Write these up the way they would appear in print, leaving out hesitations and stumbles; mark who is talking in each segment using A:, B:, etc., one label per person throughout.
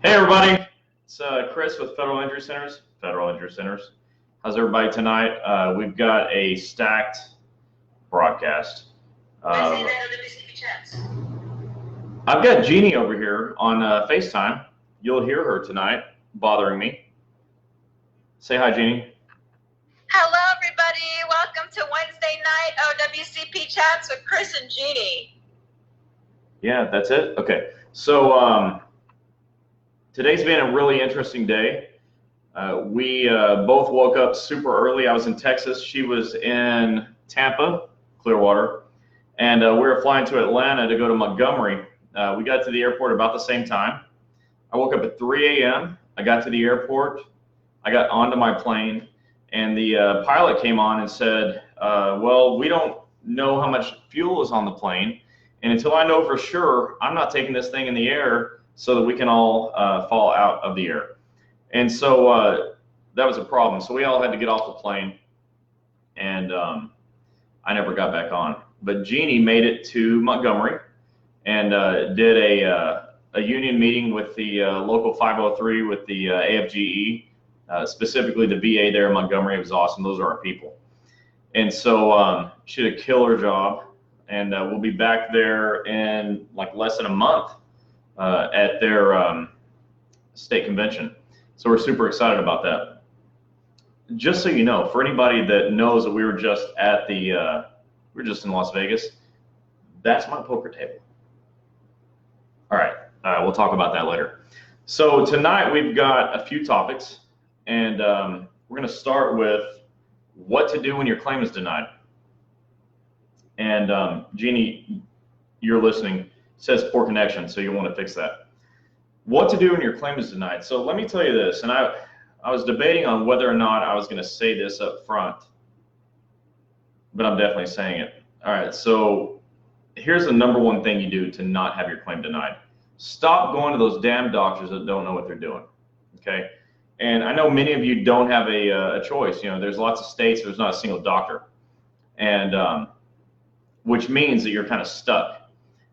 A: Hey everybody, it's Chris with Federal Injury Centers. How's everybody tonight? We've got a stacked broadcast. I've got Gini over here on FaceTime. You'll hear her tonight bothering me. Say hi, Gini.
B: Hello everybody, welcome to Wednesday night OWCP Chats with Chris and Gini.
A: Yeah, that's it? Okay, so today's been a really interesting day. We both woke up super early. I was in Texas. She was in Tampa, Clearwater. And we were flying to Atlanta to go to Montgomery. We got to the airport about the same time. I woke up at 3 a.m. I got to the airport. I got onto my plane. And the pilot came on and said, well, we don't know how much fuel is on the plane. And until I know for sure, I'm not taking this thing in the air so that we can all fall out of the air. And so that was a problem. So we all had to get off the plane, and I never got back on. But Gini made it to Montgomery and did a union meeting with the local 503 with the AFGE, specifically the VA there in Montgomery. It was awesome. Those are our people. And so she did a killer job, and we'll be back there in like less than a month at their state convention. So we're super excited about that. Just so you know, for anybody that knows that we were just at the, we were just in Las Vegas, that's my poker table. All right, we'll talk about that later. So tonight we've got a few topics, and we're gonna start with what to do when your claim is denied. And Gini, you're listening. Says poor connection, so you want to fix that. What to do when your claim is denied. So let me tell you this, and I was debating on whether or not I was going to say this up front, but I'm definitely saying it. All right, so here's the number one thing you do to not have your claim denied. Stop going to those damn doctors that don't know what they're doing, okay? And I know many of you don't have a choice. You know, there's lots of states, there's not a single doctor, and which means that you're kind of stuck.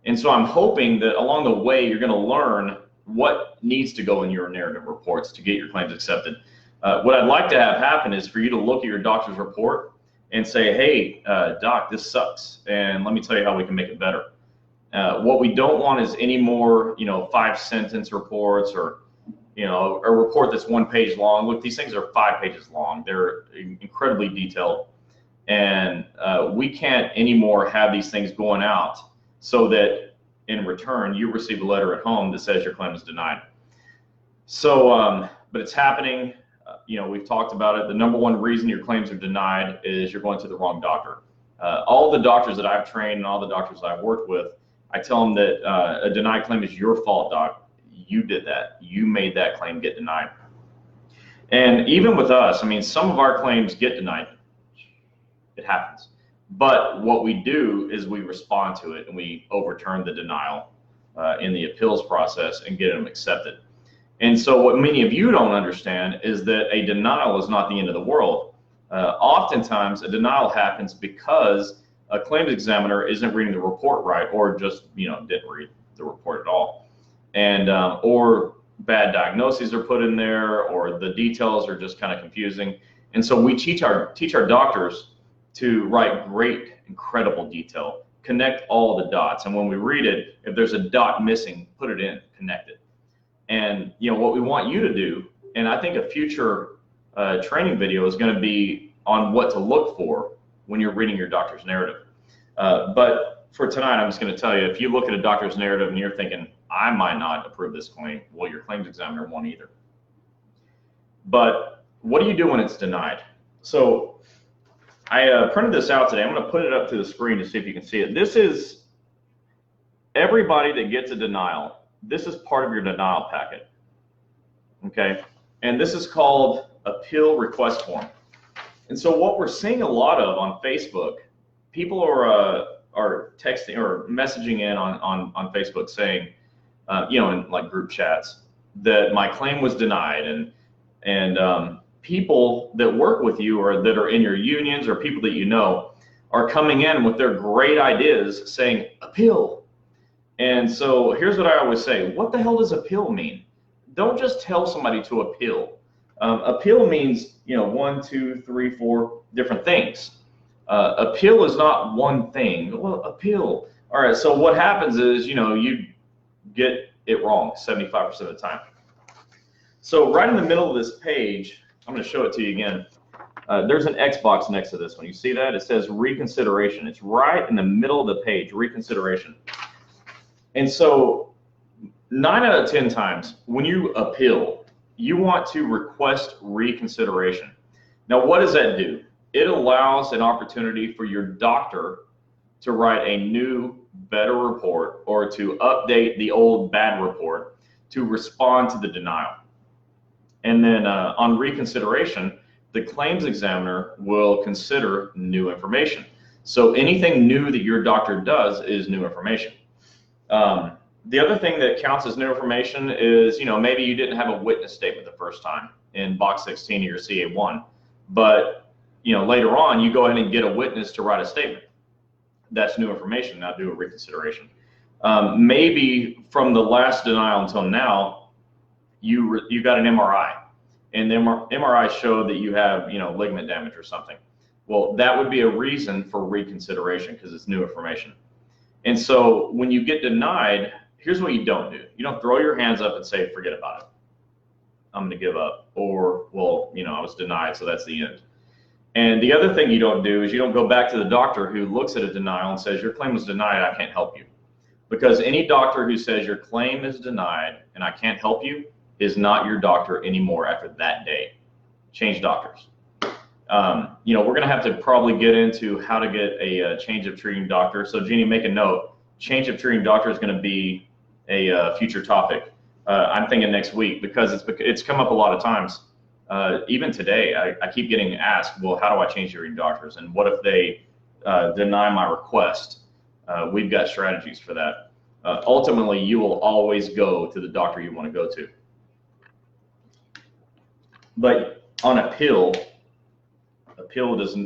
A: And so I'm hoping that along the way, you're going to learn what needs to go in your narrative reports to get your claims accepted. What I'd like to have happen is for you to look at your doctor's report and say, hey, doc, this sucks, and let me tell you how we can make it better. What we don't want is any more, 5-sentence reports or, a report that's 1 page long. Look, these things are 5 pages long. They're incredibly detailed, and we can't anymore have these things going out so that in return you receive a letter at home that says your claim is denied. So, but it's happening. We've talked about it. The number one reason your claims are denied is you're going to the wrong doctor. All the doctors that I've trained and all the doctors that I've worked with, I tell them that a denied claim is your fault, doc. You did that. You made that claim get denied. And even with us, I mean, some of our claims get denied. It happens. But what we do is we respond to it and we overturn the denial in the appeals process and get them accepted. And so what many of you don't understand is that a denial is not the end of the world. Oftentimes a denial happens because a claims examiner isn't reading the report right, or just didn't read the report at all, and or bad diagnoses are put in there, or the details are just kind of confusing. And so we teach our doctors to write great, incredible detail, connect all the dots. And when we read it, if there's a dot missing, put it in, connect it. And what we want you to do, and I think a future training video is going to be on what to look for when you're reading your doctor's narrative. But for tonight, I'm just going to tell you, if you look at a doctor's narrative and you're thinking, I might not approve this claim, well, your claims examiner won't either. But what do you do when it's denied? So I printed this out today. I'm going to put it up to the screen to see if you can see it. This is everybody that gets a denial. This is part of your denial packet, okay? And this is called appeal request form. And so what we're seeing a lot of on Facebook, people are texting or messaging in on Facebook saying, in like group chats, that my claim was denied, and people that work with you or that are in your unions or people that are coming in with their great ideas saying appeal. And so here's what I always say, what the hell does appeal mean? don't just tell somebody to appeal. Appeal means, 1, 2, 3, 4 different things. Appeal is not one thing. Well, appeal. All right, so what happens is, you get it wrong 75% of the time. So right in the middle of this page, I'm going to show it to you again. There's an X box next to this one. You see that? It says reconsideration. It's right in the middle of the page, reconsideration. And so 9 out of 10 times when you appeal, you want to request reconsideration. Now, what does that do? It allows an opportunity for your doctor to write a new, better report or to update the old bad report to respond to the denial. And then on reconsideration, the claims examiner will consider new information. So anything new that your doctor does is new information. The other thing that counts as new information is, maybe you didn't have a witness statement the first time in box 16 of your CA1, but later on you go ahead and get a witness to write a statement. That's new information. Now do a reconsideration. Maybe from the last denial until now, you got an MRI, and the MRI showed that you have ligament damage or something. Well, that would be a reason for reconsideration because it's new information. And so when you get denied, here's what you don't do. You don't throw your hands up and say, forget about it. I'm going to give up. Or, well, I was denied, so that's the end. And the other thing you don't do is you don't go back to the doctor who looks at a denial and says, your claim was denied, I can't help you. Because any doctor who says your claim is denied and I can't help you is not your doctor anymore after that day. Change doctors. We're going to have to probably get into how to get a change of treating doctor. So Jeannie, make a note. Change of treating doctor is going to be a future topic. I'm thinking next week because it's come up a lot of times. Even today, I keep getting asked, well, how do I change treating doctors? And what if they deny my request? We've got strategies for that. Ultimately, you will always go to the doctor you want to go to. But on appeal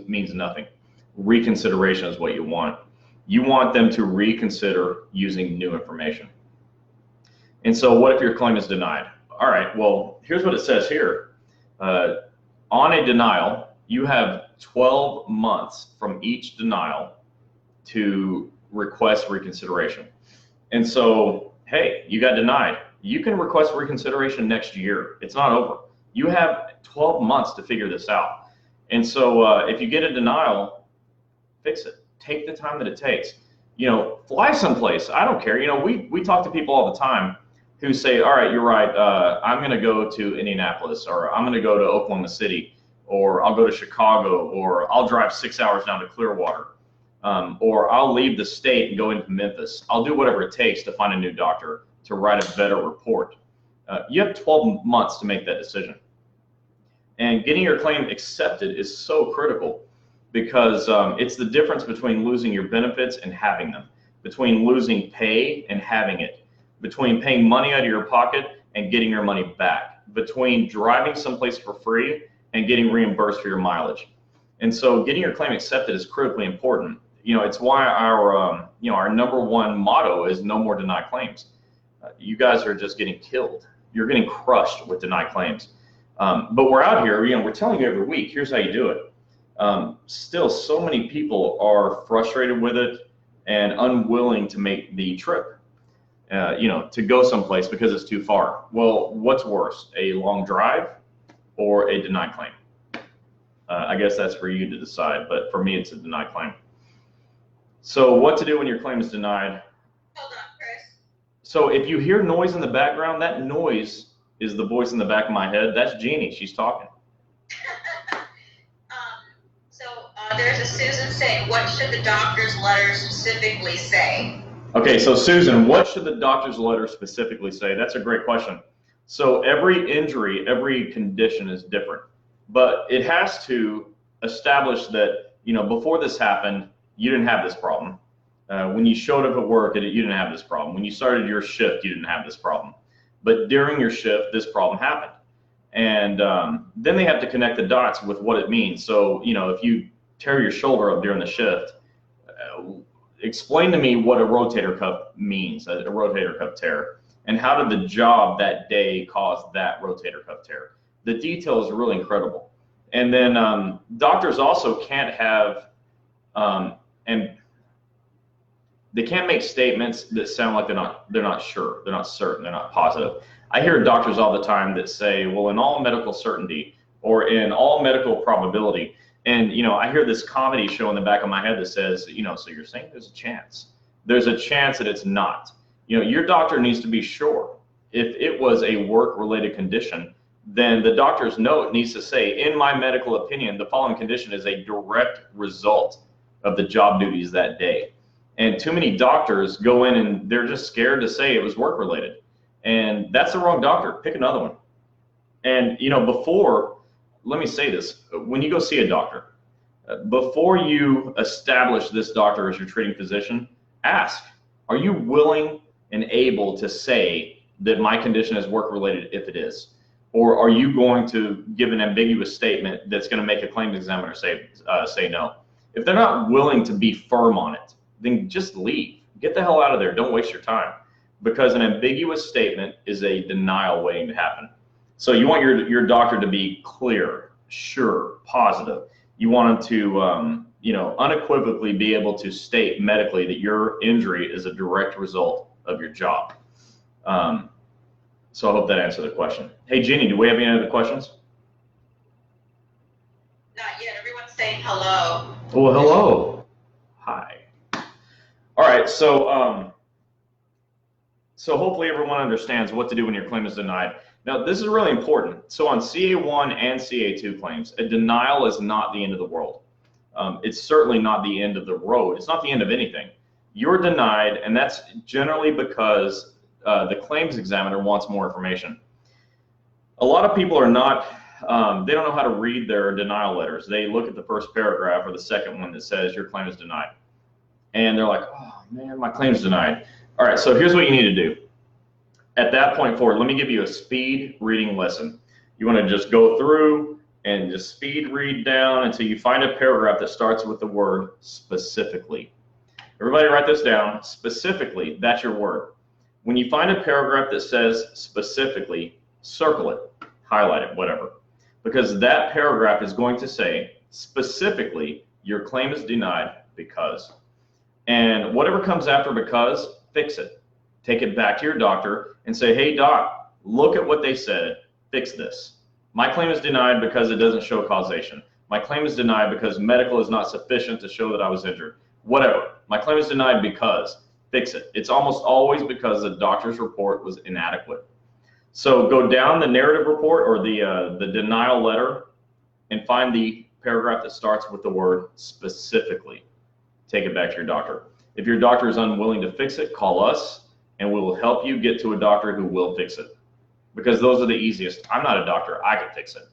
A: means nothing. Reconsideration is what you want. You want them to reconsider using new information. And so what if your claim is denied? All right, well, here's what it says here. On a denial, you have 12 months from each denial to request reconsideration. And so, hey, you got denied. You can request reconsideration next year. It's not over. You have 12 months to figure this out. And so if you get a denial, fix it. Take the time that it takes. Fly someplace. I don't care. We talk to people all the time who say, all right, you're right. I'm going to go to Indianapolis, or I'm going to go to Oklahoma City, or I'll go to Chicago, or I'll drive 6 hours down to Clearwater, or I'll leave the state and go into Memphis. I'll do whatever it takes to find a new doctor to write a better report. You have 12 months to make that decision. And getting your claim accepted is so critical because it's the difference between losing your benefits and having them, between losing pay and having it, between paying money out of your pocket and getting your money back, between driving someplace for free and getting reimbursed for your mileage. And so getting your claim accepted is critically important. It's why our #1 motto is no more denied claims. You guys are just getting killed. You're getting crushed with denied claims. But we're out here, we're telling you every week, here's how you do it. Still, so many people are frustrated with it and unwilling to make the trip, to go someplace because it's too far. Well, what's worse, a long drive or a denied claim? I guess that's for you to decide, but for me, it's a denied claim. So what to do when your claim is denied?
B: Hold on, Chris.
A: So if you hear noise in the background, that noise is the voice in the back of my head. That's Jeannie. She's talking.
B: There's a Susan saying, what should the doctor's letter specifically say?
A: Okay, so Susan, what should the doctor's letter specifically say? That's a great question. So every injury, every condition is different, but it has to establish that, before this happened, you didn't have this problem. When you showed up at work, you didn't have this problem. When you started your shift, you didn't have this problem. But during your shift, this problem happened. And then they have to connect the dots with what it means. So, if you tear your shoulder up during the shift, explain to me what a rotator cuff means, a rotator cuff tear. And how did the job that day cause that rotator cuff tear? The detail is really incredible. And then doctors also can't have, and they can't make statements that sound like they're not sure, they're not certain, they're not positive. I hear doctors all the time that say, well, in all medical certainty or in all medical probability, and I hear this comedy show in the back of my head that says, so you're saying there's a chance. There's a chance that it's not. Your doctor needs to be sure. If it was a work-related condition, then the doctor's note needs to say, in my medical opinion, the following condition is a direct result of the job duties that day. And too many doctors go in and they're just scared to say it was work-related. And that's the wrong doctor. Pick another one. And, let me say this, when you go see a doctor, before you establish this doctor as your treating physician, ask, are you willing and able to say that my condition is work-related if it is? Or are you going to give an ambiguous statement that's going to make a claims examiner say no? If they're not willing to be firm on it, then just leave. Get the hell out of there. Don't waste your time. Because an ambiguous statement is a denial waiting to happen. So you want your doctor to be clear, sure, positive. You want them to unequivocally be able to state medically that your injury is a direct result of your job. So I hope that answered the question. Hey, Gini, do we have any other questions?
B: Not yet. Everyone's saying hello.
A: Well, hello. Hi. All right. So hopefully everyone understands what to do when your claim is denied. Now, this is really important. So on CA1 and CA2 claims, a denial is not the end of the world. It's certainly not the end of the road. It's not the end of anything. You're denied, and that's generally because the claims examiner wants more information. A lot of people are not, they don't know how to read their denial letters. They look at the first paragraph or the second one that says your claim is denied. And they're like, oh man, my claim is denied. All right, so here's what you need to do. At that point forward, let me give you a speed reading lesson. You want to just go through and just speed read down until you find a paragraph that starts with the word specifically. Everybody write this down. Specifically, that's your word. When you find a paragraph that says specifically, circle it, highlight it, whatever. Because that paragraph is going to say, specifically, your claim is denied because. And whatever comes after because, fix it. Take it back to your doctor and say, hey doc, look at what they said, fix this. My claim is denied because it doesn't show causation. My claim is denied because medical is not sufficient to show that I was injured. Whatever, my claim is denied because, fix it. It's almost always because the doctor's report was inadequate. So go down the narrative report or the denial letter and find the paragraph that starts with the word specifically. Take it back to your doctor. If your doctor is unwilling to fix it, call us and we will help you get to a doctor who will fix it. Because those are the easiest. I'm not a doctor, I could fix it.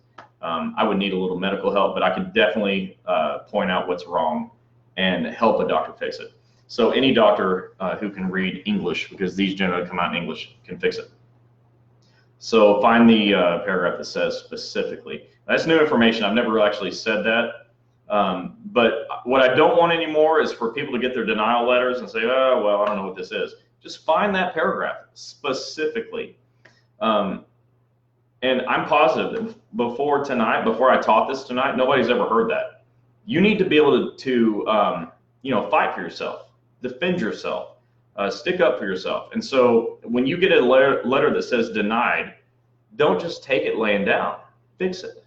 A: I would need a little medical help, but I could definitely point out what's wrong and help a doctor fix it. So any doctor who can read English, because these generally come out in English, can fix it. So find the paragraph that says specifically. That's new information. I've never actually said that. But what I don't want anymore is for people to get their denial letters and say, oh, well, I don't know what this is. Just find that paragraph specifically. And I'm positive that before I taught this tonight, nobody's ever heard that. You need to be able to fight for yourself, defend yourself, stick up for yourself. And so when you get a letter that says denied, don't just take it laying down, fix it.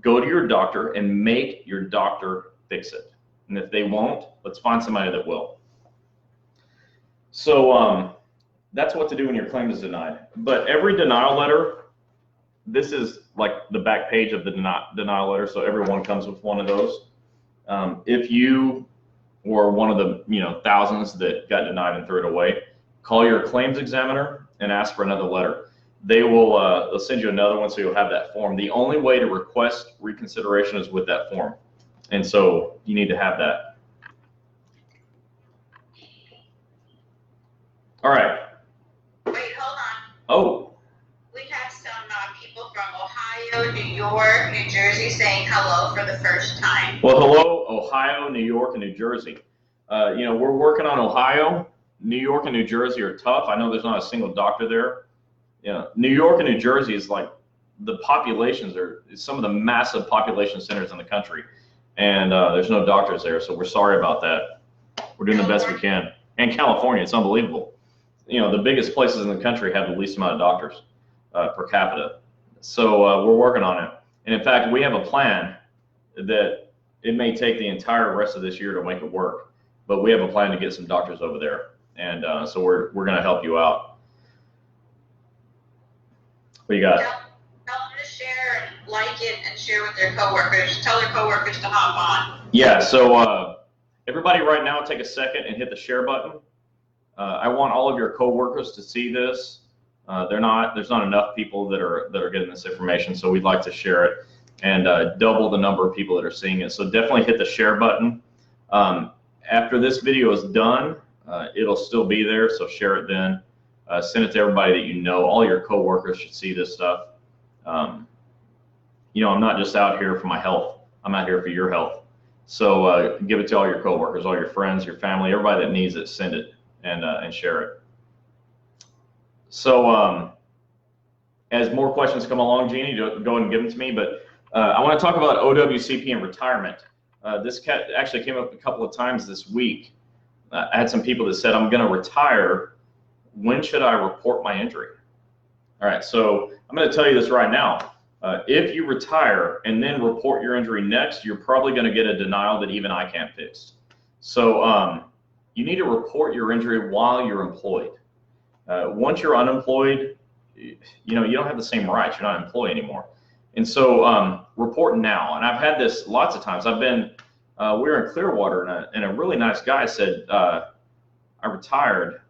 A: Go to your doctor and make your doctor fix it. And if they won't, let's find somebody that will. So that's what to do when your claim is denied. But every denial letter, this is like the back page of the denial letter, so everyone comes with one of those. If you were one of the thousands that got denied and threw it away, call your claims examiner and ask for another letter. They will they'll send you another one, so you'll have that form. The only way to request reconsideration is with that form, and so you need to have that. All right.
B: Wait, hold on.
A: Oh.
B: We have some people from Ohio, New York, New Jersey saying hello for the first time.
A: Well, hello, Ohio, New York, and New Jersey. We're working on Ohio. New York and New Jersey are tough. I know there's not a single doctor there. New York and New Jersey is like the populations are some of the massive population centers in the country, and there's no doctors there. So we're sorry about that. We're doing the best we can. And California, it's unbelievable. The biggest places in the country have the least amount of doctors per capita. So we're working on it. And in fact, we have a plan that it may take the entire rest of this year to make it work, but we have a plan to get some doctors over there. And so we're going to help you out. What you got?
B: Tell them to share and like it and share with their coworkers. Tell their coworkers to hop on.
A: Yeah, so everybody right now take a second and hit the share button. I want all of your coworkers to see this. There's not enough people that are getting this information, so we'd like to share it and double the number of people that are seeing it. So definitely hit the share button. After this video is done, it'll still be there, so share it then. Send it to everybody that you know. All your coworkers should see this stuff. I'm not just out here for my health. I'm out here for your health. So give it to all your coworkers, all your friends, your family, everybody that needs it. Send it and share it. So as more questions come along, Gini, go ahead and give them to me. But I want to talk about OWCP and retirement. This actually came up a couple of times this week. I had some people that said, I'm going to retire. When should I report my injury? All right, so I'm going to tell you this right now. If you retire and then report your injury next, you're probably going to get a denial that even I can't fix. So you need to report your injury while you're employed. Once you're unemployed, you don't have the same rights. You're not an employee anymore. And so report now. And I've had this lots of times. We were in Clearwater, and a really nice guy said, I retired.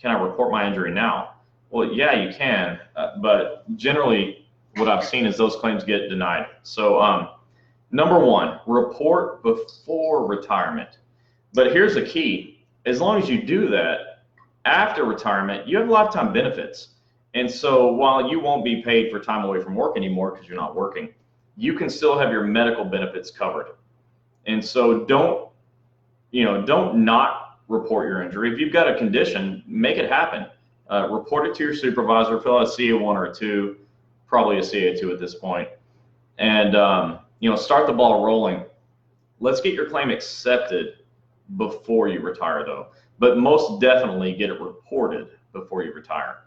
A: Can I report my injury now? Well, yeah, you can. But generally, what I've seen is those claims get denied. So number one, report before retirement. But here's the key. As long as you do that, after retirement, you have lifetime benefits. And so while you won't be paid for time away from work anymore because you're not working, you can still have your medical benefits covered. And so don't not report your injury. If you've got a condition, make it happen. Report it to your supervisor, fill out a CA1 or a 2, probably a CA2 at this point, and start the ball rolling. Let's get your claim accepted before you retire, though. But most definitely get it reported before you retire.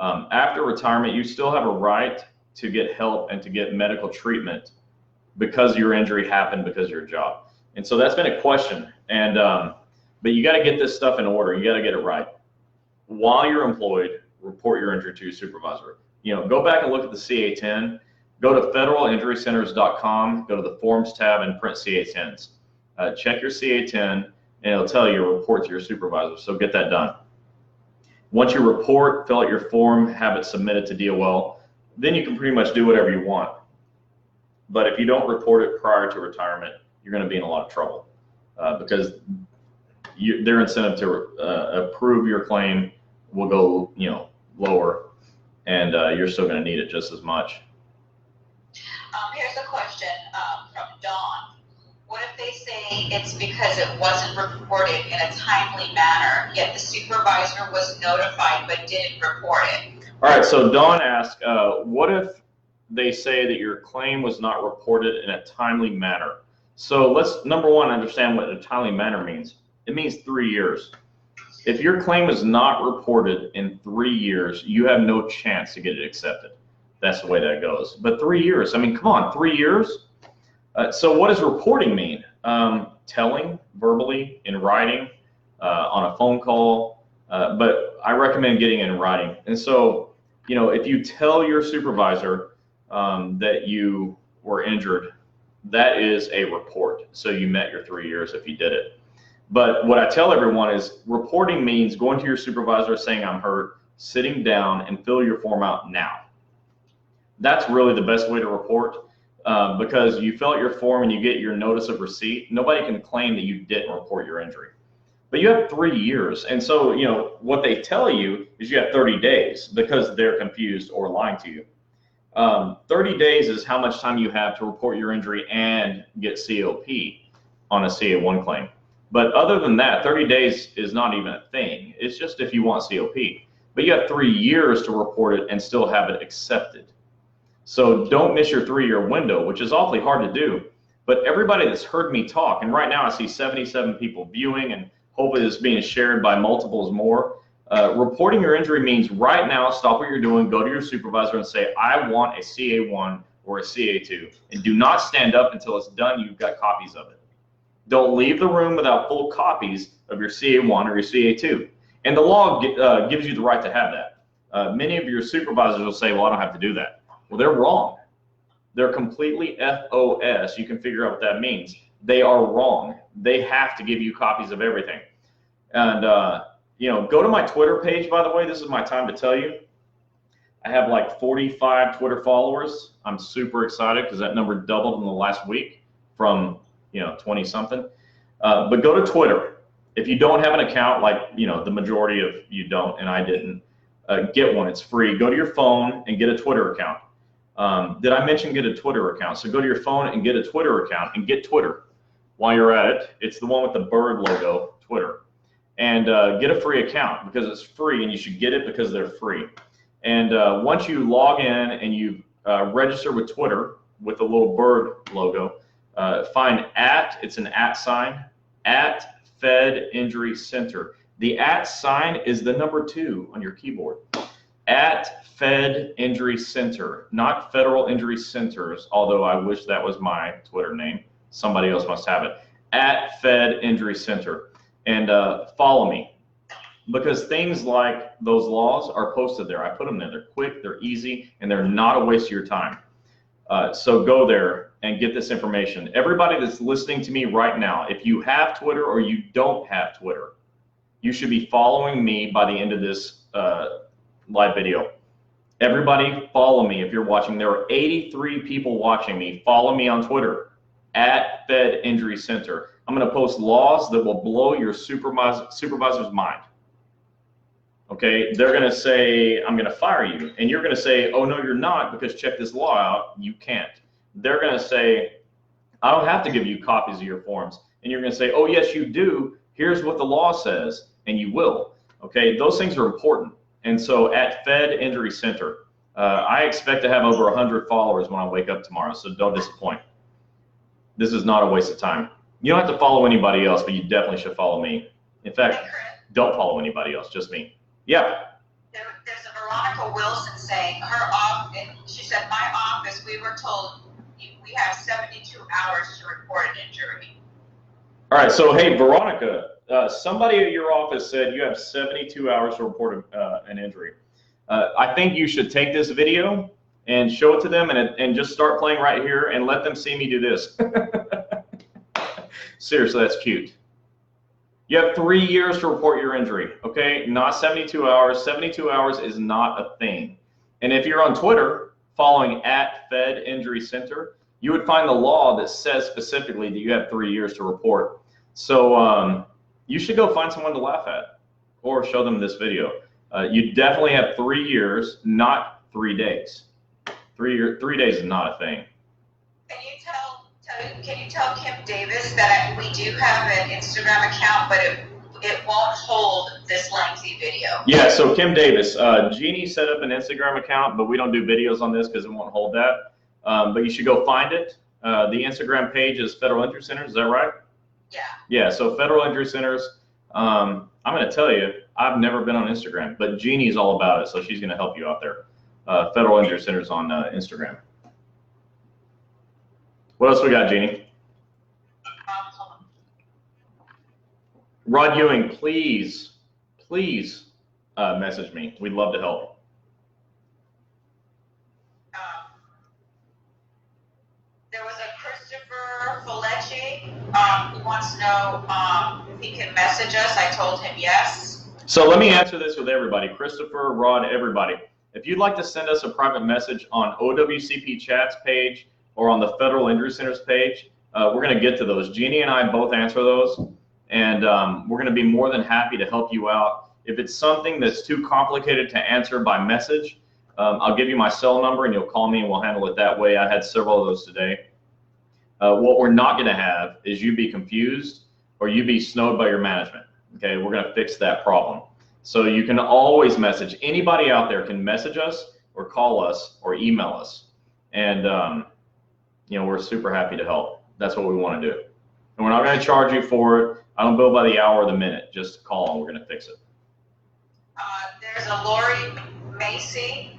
A: After retirement, you still have a right to get help and to get medical treatment because your injury happened because of your job. And so that's been a question. And but you got to get this stuff in order. You got to get it right. While you're employed, report your injury to your supervisor. Go back and look at the CA10. Go to federalinjurycenters.com, go to the Forms tab, and print CA10s. Check your CA10, and it'll tell you to report to your supervisor. So get that done. Once you report, fill out your form, have it submitted to DOL, then you can pretty much do whatever you want. But if you don't report it prior to retirement, you're going to be in a lot of trouble because their incentive to approve your claim will go lower, and you're still going to need it just as much.
B: Here's a question from Dawn. What if they say it's because it wasn't reported in a timely manner, yet the supervisor was notified but didn't report it?
A: All right, so Dawn asked, what if they say that your claim was not reported in a timely manner? So let's, number one, understand what a timely manner means. It means 3 years. If your claim is not reported in 3 years, you have no chance to get it accepted. That's the way that goes. But 3 years, I mean, come on, 3 years? So what does reporting mean? Telling verbally, in writing, on a phone call, but I recommend getting it in writing. And so, if you tell your supervisor that you were injured, that is a report. So you met your 3 years if you did it. But what I tell everyone is reporting means going to your supervisor saying I'm hurt, sitting down and fill your form out now. That's really the best way to report because you fill out your form and you get your notice of receipt. Nobody can claim that you didn't report your injury. But you have 3 years. And so, what they tell you is you have 30 days because they're confused or lying to you. 30 days is how much time you have to report your injury and get COP on a CA1 claim. But other than that, 30 days is not even a thing. It's just if you want COP. But you have 3 years to report it and still have it accepted. So don't miss your 3-year window, which is awfully hard to do. But everybody that's heard me talk, and right now I see 77 people viewing, and hopefully it's being shared by multiples more. Reporting your injury means right now, stop what you're doing, go to your supervisor and say, I want a CA1 or a CA2. And do not stand up until it's done. You've got copies of it. Don't leave the room without full copies of your CA1 or your CA2. And the law gives you the right to have that. Many of your supervisors will say, well, I don't have to do that. Well, they're wrong. They're completely FOS. You can figure out what that means. They are wrong. They have to give you copies of everything. And, you know, go to my Twitter page, by the way. This is my time to tell you. I have like 45 Twitter followers. I'm super excited because that number doubled in the last week from, you know, 20 something. But go to Twitter. If you don't have an account, like, you know, the majority of you don't, and I didn't, get one. It's free. Go to your phone and get a Twitter account. Did I mention get a Twitter account? So go to your phone and get a Twitter account and get Twitter. While you're at it, it's the one with the bird logo, Twitter. And get a free account because it's free, and you should get it because they're free. And once you log in and you register with Twitter with the little bird logo, find it's an @ sign, @Fed Injury Center. The @ sign is the number 2 on your keyboard. @Fed Injury Center, not Federal Injury Centers, although I wish that was my Twitter name. Somebody else must have it. @Fed Injury Center. And follow me, because things like those laws are posted there. I put them there. They're quick, they're easy, and they're not a waste of your time. So go there and get this information. Everybody that's listening to me right now, if you have Twitter or you don't have Twitter, you should be following me by the end of this live video. Everybody follow me if you're watching. There are 83 people watching me. Follow me on Twitter, @Fed Injury Center. I'm going to post laws that will blow your supervisor's mind. Okay, they're going to say, I'm going to fire you. And you're going to say, oh, no, you're not, because check this law out. You can't. They're going to say, I don't have to give you copies of your forms. And you're going to say, oh, yes, you do. Here's what the law says. And you will. Okay, those things are important. And so @Fed Injury Center, I expect to have over 100 followers when I wake up tomorrow, so don't disappoint. This is not a waste of time. You don't have to follow anybody else, but you definitely should follow me. In fact, don't follow anybody else, just me. Yeah.
B: There's a Veronica Wilson saying her office, she said, my office, we were told we have 72 hours to report an injury.
A: All right, so hey, Veronica, somebody at your office said you have 72 hours to report an injury. I think you should take this video and show it to them and just start playing right here and let them see me do this. Seriously, that's cute. You have 3 years to report your injury, okay? Not 72 hours. 72 hours is not a thing. And if you're on Twitter following @Fed Injury Center, you would find the law that says specifically that you have 3 years to report. So you should go find someone to laugh at or show them this video. You definitely have 3 years, not 3 days. 3 days is not a thing.
B: Can you tell Kim Davis that we do have an Instagram account, but it won't hold this lengthy video?
A: Yeah, so Kim Davis, Gini set up an Instagram account, but we don't do videos on this because it won't hold that. But you should go find it. The Instagram page is Federal Injury Centers, is that right?
B: Yeah.
A: Yeah, so Federal Injury Centers. I'm going to tell you, I've never been on Instagram, but Jeannie's all about it, so she's going to help you out there. Federal Injury Centers on Instagram. What else we got, Jeannie? Rod Ewing, please message me. We'd love to help.
B: There was a Christopher Follecci who wants to know if he can message us. I told him yes.
A: So let me answer this with everybody. Christopher, Rod, everybody. If you'd like to send us a private message on OWCP Chat's page or on the Federal Injury Centers page, we're going to get to those. Jeannie and I both answer those, and we're going to be more than happy to help you out. If it's something that's too complicated to answer by message, I'll give you my cell number and you'll call me and we'll handle it that way. I had several of those today. What we're not going to have is you be confused or you be snowed by your management. Okay, we're going to fix that problem. So you can always message. Anybody out there can message us or call us or email us. And, you know, we're super happy to help. That's what we want to do. And we're not going to charge you for it. I don't bill by the hour or the minute. Just call and we're going to fix it.
B: There's a Lori Massey.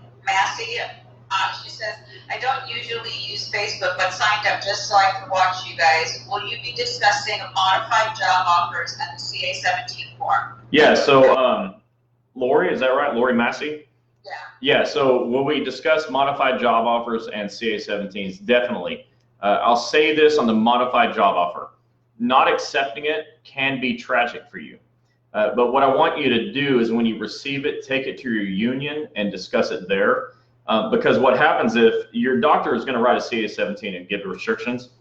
B: She says, I don't usually use Facebook, but signed up just so I can watch you guys. Will you be discussing modified job offers and the CA-17 form?
A: Yeah, so Lori, is that right? Lori Massey?
B: Yeah.
A: Yeah, so will we discuss modified job offers and CA-17s? Definitely. I'll say this on the modified job offer. Not accepting it can be tragic for you. But what I want you to do is when you receive it, take it to your union and discuss it there. Because what happens if your doctor is going to write a CA-17 and give restrictions,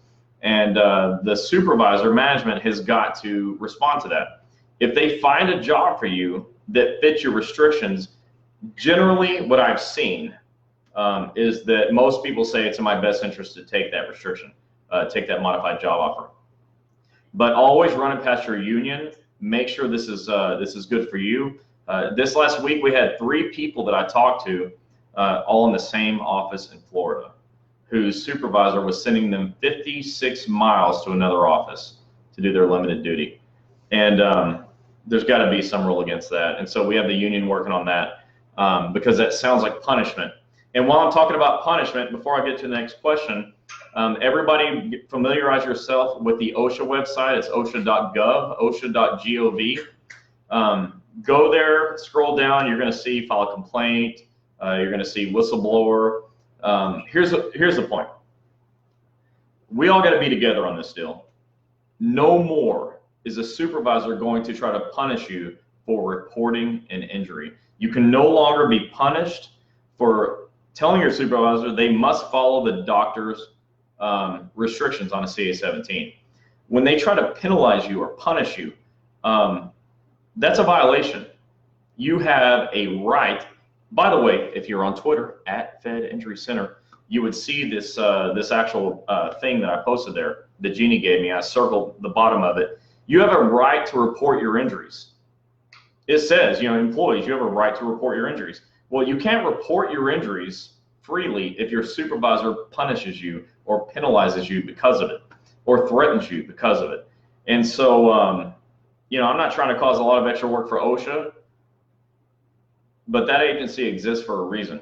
A: and the supervisor management has got to respond to that. If they find a job for you that fits your restrictions, generally what I've seen is that most people say it's in my best interest to take that restriction, take that modified job offer. But always run it past your union. Make sure this is good for you. This last week we had 3 people that I talked to, all in the same office in Florida, whose supervisor was sending them 56 miles to another office to do their limited duty. And there's got to be some rule against that. And so we have the union working on that because that sounds like punishment. And while I'm talking about punishment, before I get to the next question, everybody familiarize yourself with the OSHA website. It's osha.gov, osha.gov. Go there, scroll down, you're going to see file a complaint, you're going to see whistleblower. Here's the point. We all got to be together on this deal. No more is a supervisor going to try to punish you for reporting an injury. You can no longer be punished for telling your supervisor they must follow the doctor's restrictions on a CA-17. When they try to penalize you or punish you, that's a violation. You have a right. By the way, if you're on Twitter at Fed Injury Center, you would see this this actual thing that I posted there that Gini gave me. I circled the bottom of it. You have a right to report your injuries. It says, you know, employees, you have a right to report your injuries. Well, you can't report your injuries freely if your supervisor punishes you or penalizes you because of it or threatens you because of it. And so, you know, I'm not trying to cause a lot of extra work for OSHA, but that agency exists for a reason.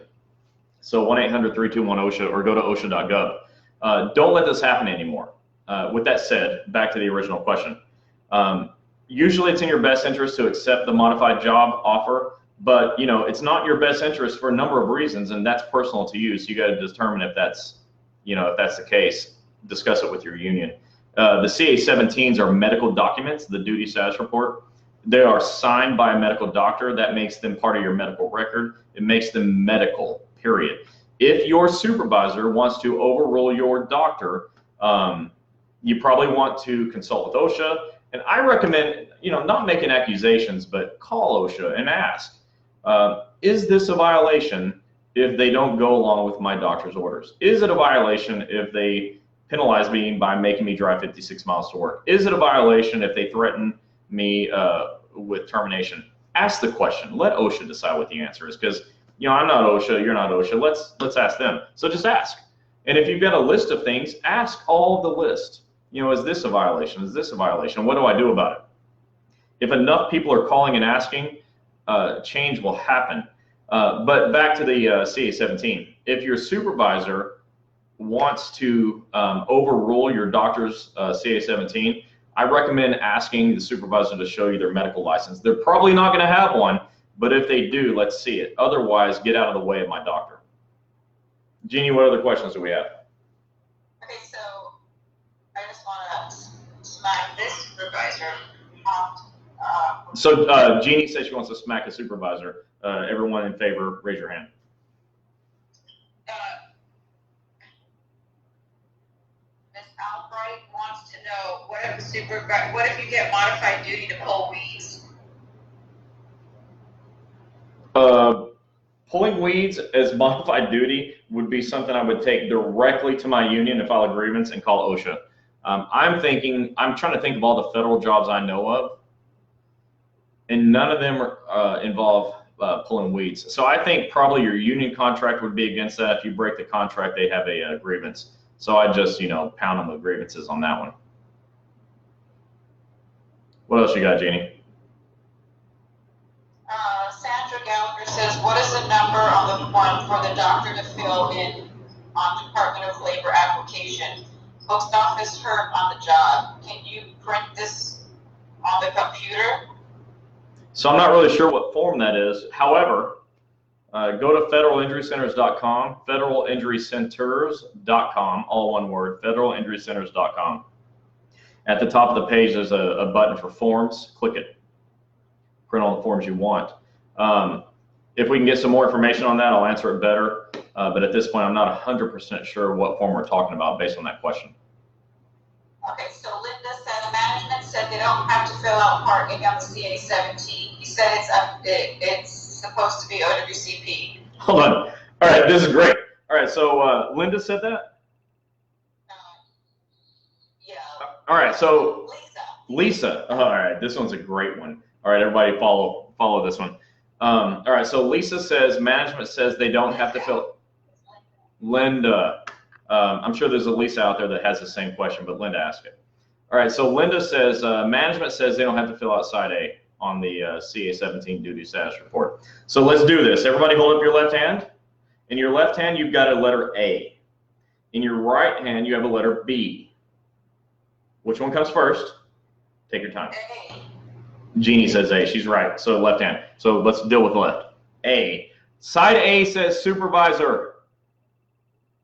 A: So 1-800-321-OSHA or go to osha.gov. Don't let this happen anymore. With that said, back to the original question. Usually it's in your best interest to accept the modified job offer, but you know, it's not your best interest for a number of reasons, and that's personal to you. So you got to determine if that's, you know, if that's the case, discuss it with your union. The CA-17s are medical documents, the duty status report. They are signed by a medical doctor. That makes them part of your medical record. It makes them medical, period. If your supervisor wants to overrule your doctor, you probably want to consult with OSHA. And I recommend, you know, not making accusations, but call OSHA and ask, is this a violation if they don't go along with my doctor's orders? Is it a violation if they penalize me by making me drive 56 miles to work? Is it a violation if they threaten me with termination? Ask the question. Let OSHA decide what the answer is, because, you know, I'm not OSHA, you're not OSHA. Let's ask them. So just ask. And if you've got a list of things, ask all of the list. You know, is this a violation? Is this a violation? What do I do about it? If enough people are calling and asking, change will happen. But back to the CA-17. If your supervisor wants to overrule your doctor's CA-17, I recommend asking the supervisor to show you their medical license. They're probably not going to have one, but if they do, let's see it. Otherwise, get out of the way of my doctor. Jeannie, what other questions do we have?
B: Okay, so I just want to smack this supervisor.
A: So Jeannie says she wants to smack a supervisor. Everyone in favor, raise your hand.
B: Ms. Albright wants to know, what if you get modified duty to pull weeds?
A: Pulling weeds as modified duty would be something I would take directly to my union and file a grievance and call OSHA. I'm trying to think of all the federal jobs I know of, and none of them involve pulling weeds. So I think probably your union contract would be against that. If you break the contract, they have a grievance. So I just, pound them with grievances on that one. What else you got, Jeannie?
B: Sandra Gallagher says, what is the number on the form for the doctor to fill in on Department of Labor application? Post office hurt on the job. Can you print this on the computer?
A: So I'm not really sure what form that is. However, go to federalinjurycenters.com, federalinjurycenters.com, all one word, federalinjurycenters.com. At the top of the page, there's a button for forms. Click it. Print all the forms you want. If we can get some more information on that, I'll answer it better. But at this point, I'm not 100% sure what form we're talking about based on that question.
B: Okay, so Linda said the management said they don't have to fill out Part A on the CA-17. You said it's supposed to be OWCP.
A: Hold on. All right, this is great. All right, so Linda said that?
B: Yeah.
A: All right, so Lisa. All right, this one's a great one. All right, everybody follow this one. All right, so Lisa says management says they don't have to fill. Linda. I'm sure there's a Lisa out there that has the same question, but Linda asked it. All right, so Linda says management says they don't have to fill out Side A on the CA-17 duty status report. So let's do this. Everybody hold up your left hand. In your left hand, you've got a letter A. In your right hand, you have a letter B. Which one comes first? Take your time.
B: A.
A: Jeannie says A. She's right. So left hand. So let's deal with left. A. Side A says supervisor.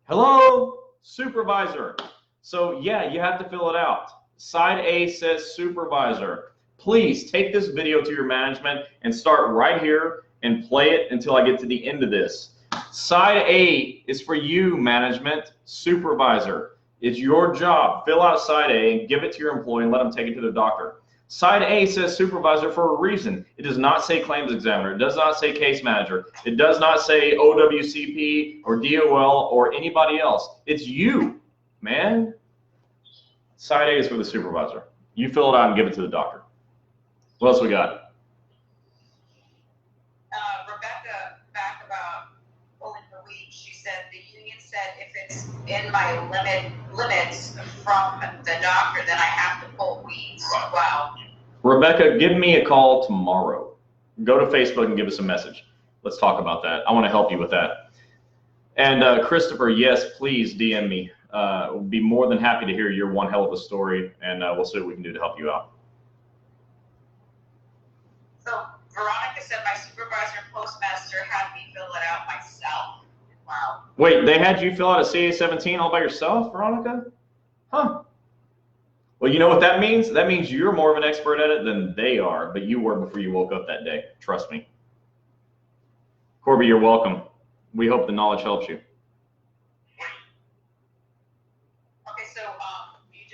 A: Hello, supervisor. So yeah, you have to fill it out. Side A says supervisor. Please take this video to your management and start right here and play it until I get to the end of this. Side A is for you, management, supervisor. It's your job. Fill out Side A and give it to your employee and let them take it to their doctor. Side A says supervisor for a reason. It does not say claims examiner. It does not say case manager. It does not say OWCP or DOL or anybody else. It's you, man. Side A is for the supervisor. You fill it out and give it to the doctor. What else we got?
B: Rebecca, back about pulling the weeds, she said the union said if it's in my limits from the doctor, then I have to pull weeds. Wow.
A: Rebecca, give me a call tomorrow. Go to Facebook and give us a message. Let's talk about that. I want to help you with that. And Christopher, yes, please DM me. We'll be more than happy to hear your one hell of a story, and we'll see what we can do to help you out.
B: So Veronica said my supervisor and postmaster had me fill it out myself. Wow.
A: Wait, they had you fill out a CA-17 all by yourself, Veronica? Huh. Well, you know what that means? That means you're more of an expert at it than they are, but you were before you woke up that day. Trust me. Corby, you're welcome. We hope the knowledge helps you.
B: Okay, so you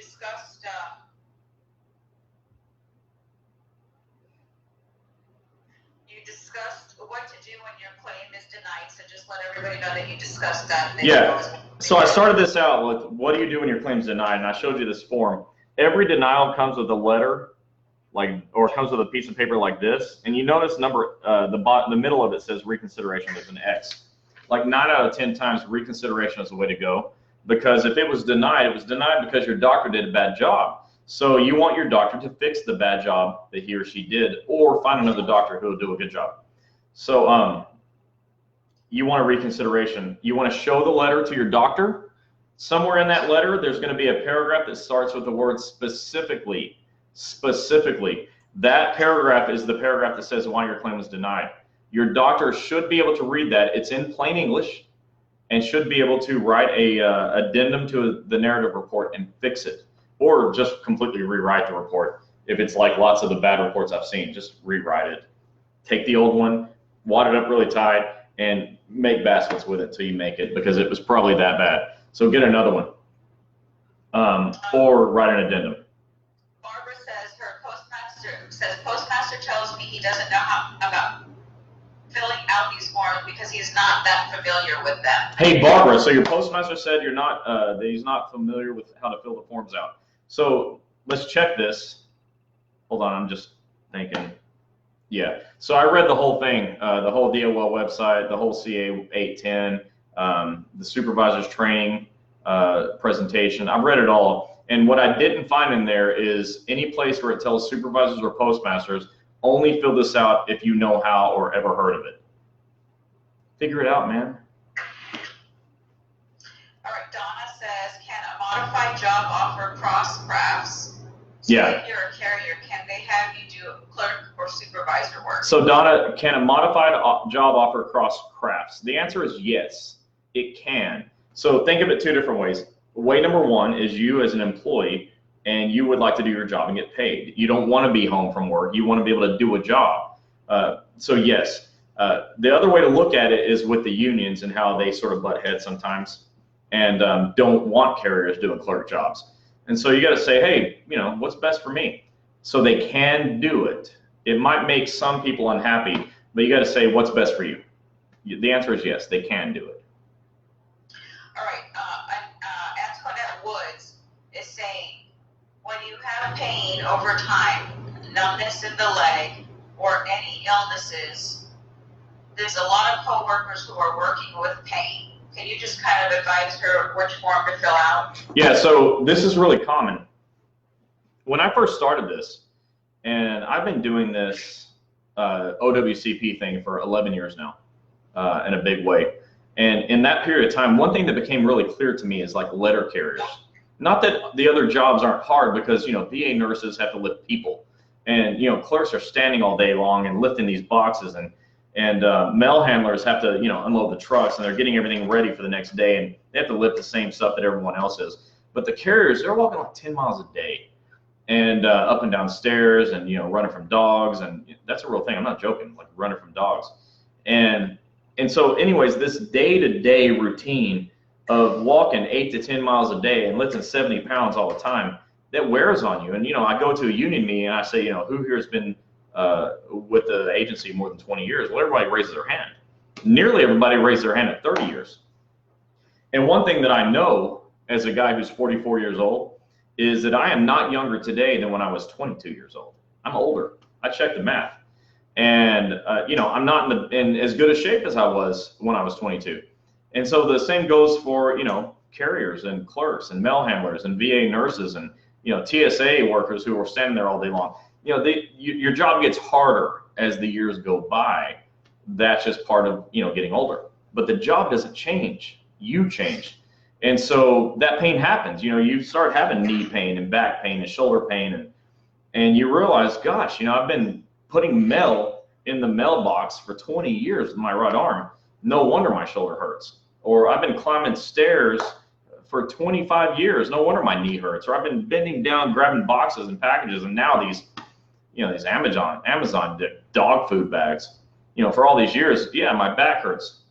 B: discussed what to do when your claim is denied. So just let everybody know that you discussed that.
A: Yeah. So I started this out with what do you do when your claim is denied, and I showed you this form. Every denial comes with a letter, or comes with a piece of paper like this, and you notice the middle of it says reconsideration. There's an X. Like 9 out of 10 times, reconsideration is the way to go, because if it was denied because your doctor did a bad job. So you want your doctor to fix the bad job that he or she did, or find another doctor who will do a good job. So you want a reconsideration. You want to show the letter to your doctor. Somewhere in that letter, there's going to be a paragraph that starts with the word specifically. Specifically. That paragraph is the paragraph that says why your claim was denied. Your doctor should be able to read that. It's in plain English, and should be able to write a addendum to the narrative report and fix it, or just completely rewrite the report. If it's like lots of the bad reports I've seen, just rewrite it. Take the old one, wad it up really tight, and make baskets with it till you make it, because it was probably that bad. So get another one, or write an addendum.
B: Barbara says postmaster tells me he doesn't know how about filling out these forms because he's not that familiar with them.
A: Hey Barbara, so your postmaster said you're not that he's not familiar with how to fill the forms out. So let's check this. Hold on, I'm just thinking. Yeah, so I read the whole thing, the whole DOL website, the whole CA 810, the supervisor's training presentation. I've read it all. And what I didn't find in there is any place where it tells supervisors or postmasters, only fill this out if you know how or ever heard of it. Figure it out, man.
B: All right, Donna says, can a modified job offer cross crafts? So
A: Yeah.
B: if you're a carrier, can they have you do clerk or supervisor work?
A: So Donna, can a modified job offer cross crafts? The answer is yes, it can. So think of it two different ways. Way number one is you as an employee, and you would like to do your job and get paid. You don't want to be home from work. You want to be able to do a job. So yes. The other way to look at it is with the unions and how they sort of butt heads sometimes and don't want carriers doing clerk jobs. And so you got to say, hey, you know, what's best for me? So they can do it. It might make some people unhappy, but you got to say what's best for you. The answer is yes, they can do it.
B: All right, Antoinette Woods is saying, when you have pain over time, numbness in the leg, or any illnesses, there's a lot of coworkers who are working with pain. Can you just kind of advise her which form to fill out?
A: Yeah, so this is really common. When I first started this, and I've been doing this OWCP thing for 11 years now in a big way. And in that period of time, one thing that became really clear to me is like letter carriers. Not that the other jobs aren't hard, because, you know, VA nurses have to lift people. And, you know, clerks are standing all day long and lifting these boxes, and mail handlers have to, you know, unload the trucks, and they're getting everything ready for the next day, and they have to lift the same stuff that everyone else is. But the carriers, they're walking like 10 miles a day, and up and down stairs, and, you know, running from dogs, and that's a real thing. I'm not joking, like running from dogs. And so anyways, this day-to-day routine of walking 8 to 10 miles a day and lifting 70 pounds all the time, that wears on you. And, you know, I go to a union meeting and I say, you know, who here has been with the agency more than 20 years? Well, everybody raises their hand. Nearly everybody raised their hand at 30 years. And one thing that I know as a guy who's 44 years old is that I am not younger today than when I was 22 years old. I'm older. I checked the math. And, you know, I'm not in as good a shape as I was when I was 22. And so the same goes for, you know, carriers and clerks and mail handlers and VA nurses and, you know, TSA workers who are standing there all day long. You know, your job gets harder as the years go by. That's just part of, you know, getting older. But the job doesn't change. You change. And so that pain happens. You know, you start having knee pain and back pain and shoulder pain, and you realize, gosh, you know, I've been putting mail in the mailbox for 20 years with my right arm. No wonder my shoulder hurts. Or I've been climbing stairs for 25 years. No wonder my knee hurts. Or I've been bending down, grabbing boxes and packages, and now these, you know, these Amazon dog food bags, you know, for all these years, yeah, my back hurts.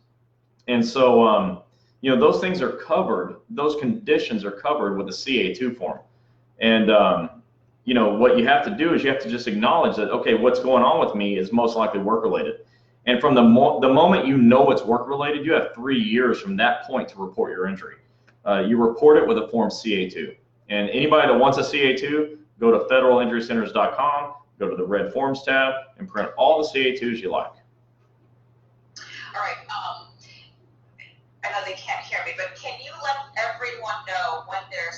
A: And so, you know, those things are covered. Those conditions are covered with the CA2 form. And, you know, what you have to do is you have to just acknowledge that, okay, what's going on with me is most likely work-related. And from the moment you know it's work-related, you have 3 years from that point to report your injury. You report it with a form CA2. And anybody that wants a CA2, go to federalinjurycenters.com, go to the red forms tab, and print all the CA2s you like.
B: All right. I know they can't hear me, but can you let everyone know when they're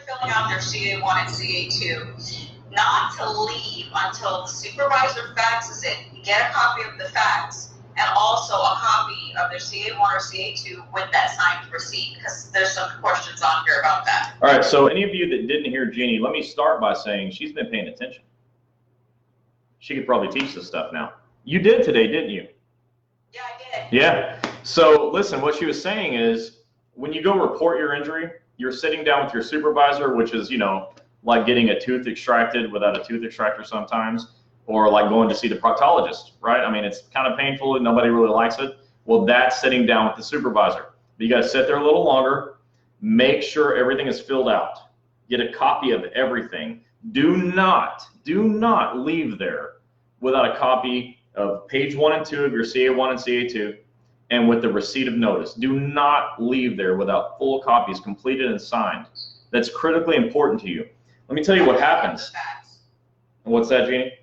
B: filling out their CA1 and CA2, not to leave until the supervisor faxes it, get a copy of the fax, and also a copy of their CA1 or CA2 with that signed receipt, because there's some questions on here about that.
A: All right, so any of you that didn't hear Gini, let me start by saying she's been paying attention. She could probably teach this stuff now. You did today, didn't you?
B: Yeah, I did.
A: Yeah. So listen, what she was saying is when you go report your injury, you're sitting down with your supervisor, which is, you know, like getting a tooth extracted without a tooth extractor sometimes, or like going to see the proctologist, right? I mean, it's kind of painful and nobody really likes it. Well, that's sitting down with the supervisor. But you got to sit there a little longer, make sure everything is filled out, get a copy of everything. Do not leave there without a copy of page 1 and 2 of your CA1 and CA2 and with the receipt of notice. Do not leave there without full copies completed and signed. That's critically important to you. Let me tell you what happens. What's that, Jeannie?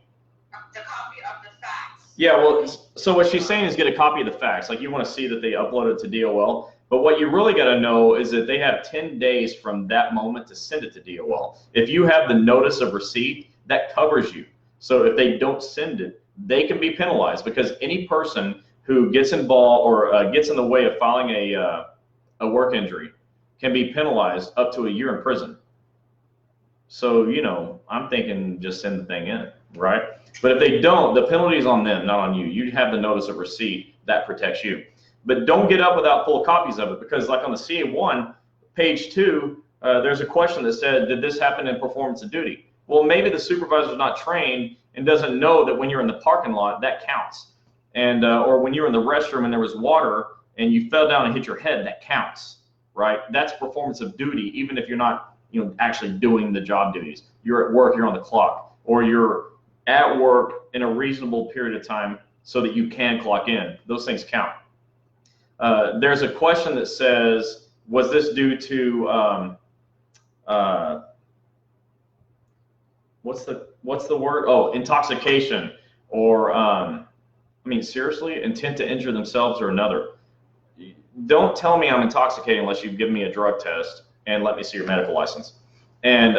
B: The copy of the facts.
A: Yeah, well, so what she's saying is get a copy of the facts. Like you want to see that they uploaded to DOL. But what you really got to know is that they have 10 days from that moment to send it to DOL. If you have the notice of receipt, that covers you. So if they don't send it, they can be penalized, because any person who gets involved or gets in the way of filing a work injury can be penalized up to a year in prison. So, you know, I'm thinking just send the thing in, right? But if they don't, the penalty is on them, not on you. You have the notice of receipt, that protects you. But don't get up without full copies of it, because like on the CA1, page 2, there's a question that said, did this happen in performance of duty? Well, maybe the supervisor's not trained and doesn't know that when you're in the parking lot, that counts. And or when you're in the restroom and there was water and you fell down and hit your head, that counts, right? That's performance of duty, even if you're not, you know, actually doing the job duties. You're at work, you're on the clock, or you're at work in a reasonable period of time so that you can clock in. Those things count. There's a question that says, was this due to what's the word? Oh, intoxication, or I mean, seriously, intent to injure themselves or another. Don't tell me I'm intoxicated unless you've given me a drug test and let me see your medical license. And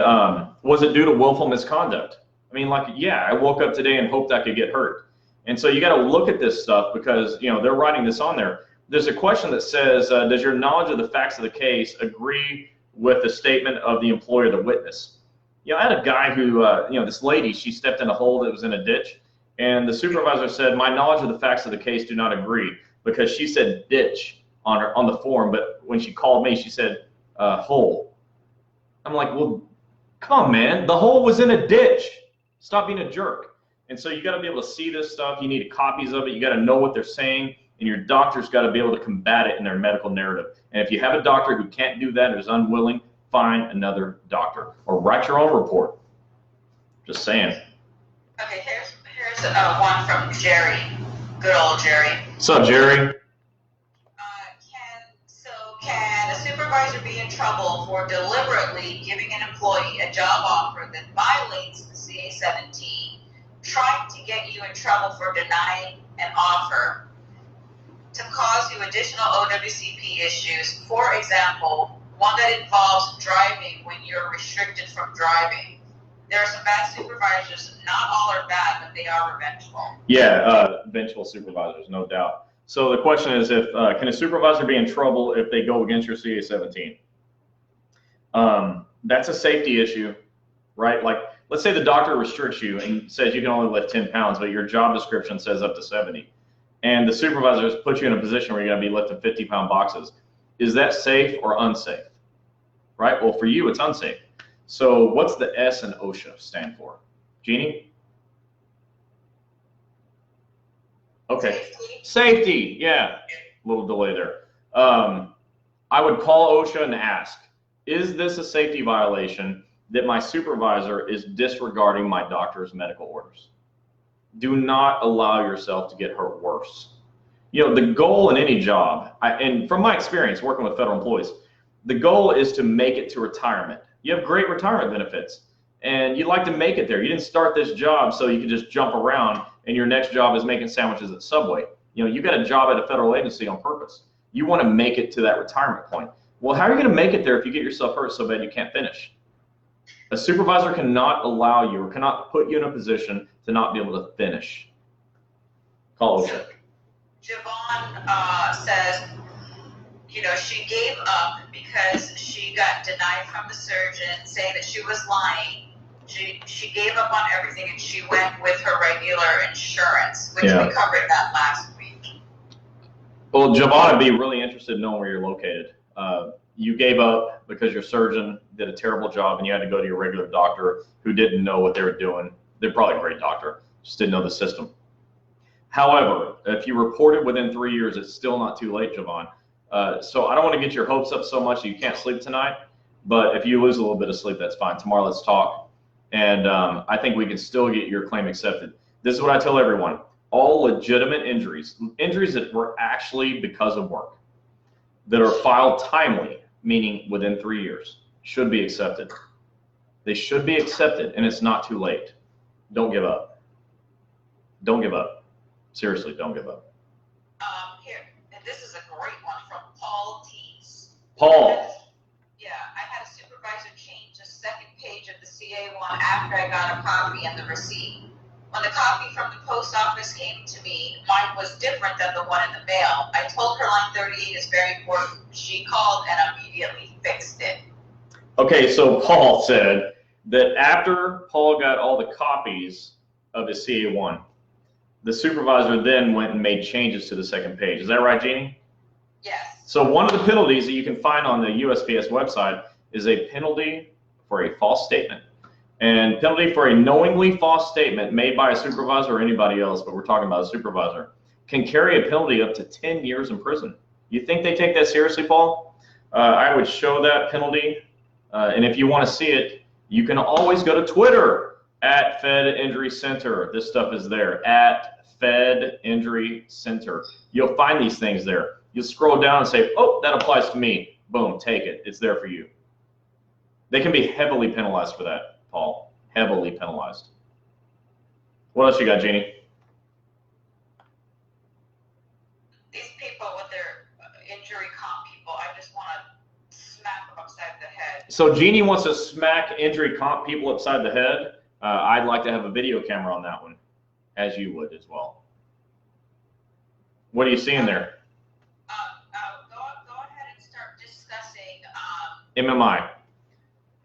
A: was it due to willful misconduct? I mean, like, yeah, I woke up today and hoped I could get hurt. And so you got to look at this stuff, because, you know, they're writing this on there. There's a question that says, does your knowledge of the facts of the case agree with the statement of the employer, the witness? You know, I had a guy who, you know, this lady, she stepped in a hole that was in a ditch, and the supervisor said, my knowledge of the facts of the case do not agree, because she said ditch on the form, but when she called me, she said hole. I'm like, well, come on, man, the hole was in a ditch. Stop being a jerk. And so you got to be able to see this stuff. You need copies of it. You got to know what they're saying, and your doctor's got to be able to combat it in their medical narrative. And if you have a doctor who can't do that or is unwilling, find another doctor or write your own report. Just saying.
B: Okay, here's one from Jerry, good old Jerry.
A: What's up, Jerry?
B: Can a supervisor be in trouble for deliberately giving an employee a job offer that violates the CA-17, trying to get you in trouble for denying an offer to cause you additional OWCP issues? For example, one that involves driving when you're restricted from driving. There are some bad supervisors. Not all are bad, but they are revengeful.
A: Yeah, vengeful supervisors, no doubt. So the question is, if can a supervisor be in trouble if they go against your CA-17? That's a safety issue, right? Like, let's say the doctor restricts you and says you can only lift 10 pounds, but your job description says up to 70. And the supervisor has put you in a position where you're going to be lifting 50-pound boxes. Is that safe or unsafe? Right? Well, for you, it's unsafe. So what's the S in OSHA stand for? Jeannie? Okay. Safety. Yeah. A little delay there. I would call OSHA and ask, is this a safety violation that my supervisor is disregarding my doctor's medical orders? Do not allow yourself to get hurt worse. You know, the goal in any job, and from my experience working with federal employees, the goal is to make it to retirement. You have great retirement benefits, and you'd like to make it there. You didn't start this job so you could just jump around, and your next job is making sandwiches at Subway. You know, you got a job at a federal agency on purpose. You want to make it to that retirement point. Well, how are you going to make it there if you get yourself hurt so bad you can't finish? A supervisor cannot allow you or cannot put you in a position to not be able to finish. Call OSHA.
B: Javon says, you know, she gave up because she got denied from the surgeon saying that she was lying. She gave up on everything and she went with her regular insurance, which we covered that last week.
A: Well, Javon would be really interested in knowing where you're located. You gave up because your surgeon did a terrible job and you had to go to your regular doctor who didn't know what they were doing. They're probably a great doctor, just didn't know the system. However, if you report it within 3 years, it's still not too late, Javon. So I don't want to get your hopes up so much that you can't sleep tonight, but if you lose a little bit of sleep, that's fine. Tomorrow, let's talk. And I think we can still get your claim accepted. This is what I tell everyone. All legitimate injuries that were actually because of work, that are filed timely, meaning within 3 years, should be accepted. They should be accepted, and it's not too late. Don't give up. Don't give up. Seriously, don't give up.
B: Here, and this is a great one from Paul Tees.
A: Paul.
B: Yeah, I had a supervisor change the second page of the CA1 after I got a copy and the receipt. When the copy from the post office came to me, mine was different than the one in the mail. I told her line 38 is very important. She called and immediately fixed it.
A: Okay, so Paul said that after Paul got all the copies of his CA1, the supervisor then went and made changes to the second page. Is that right, Jeannie?
B: Yes.
A: So one of the penalties that you can find on the USPS website is a penalty for a false statement. And penalty for a knowingly false statement made by a supervisor or anybody else, but we're talking about a supervisor, can carry a penalty up to 10 years in prison. You think they take that seriously, Paul? I would show that penalty. And if you want to see it, you can always go to Twitter at Fed Injury Center. This stuff is there at Fed Injury Center. You'll find these things there. You'll scroll down and say, oh, that applies to me. Boom, take it. It's there for you. They can be heavily penalized for that, Paul. Heavily penalized. What else you got, Jeannie?
B: These people with their injury comp people, I just want to smack them upside the head.
A: So Jeannie wants to smack injury comp people upside the head. I'd like to have a video camera on that one, as you would as well. What are you seeing there?
B: Go ahead and start discussing
A: MMI.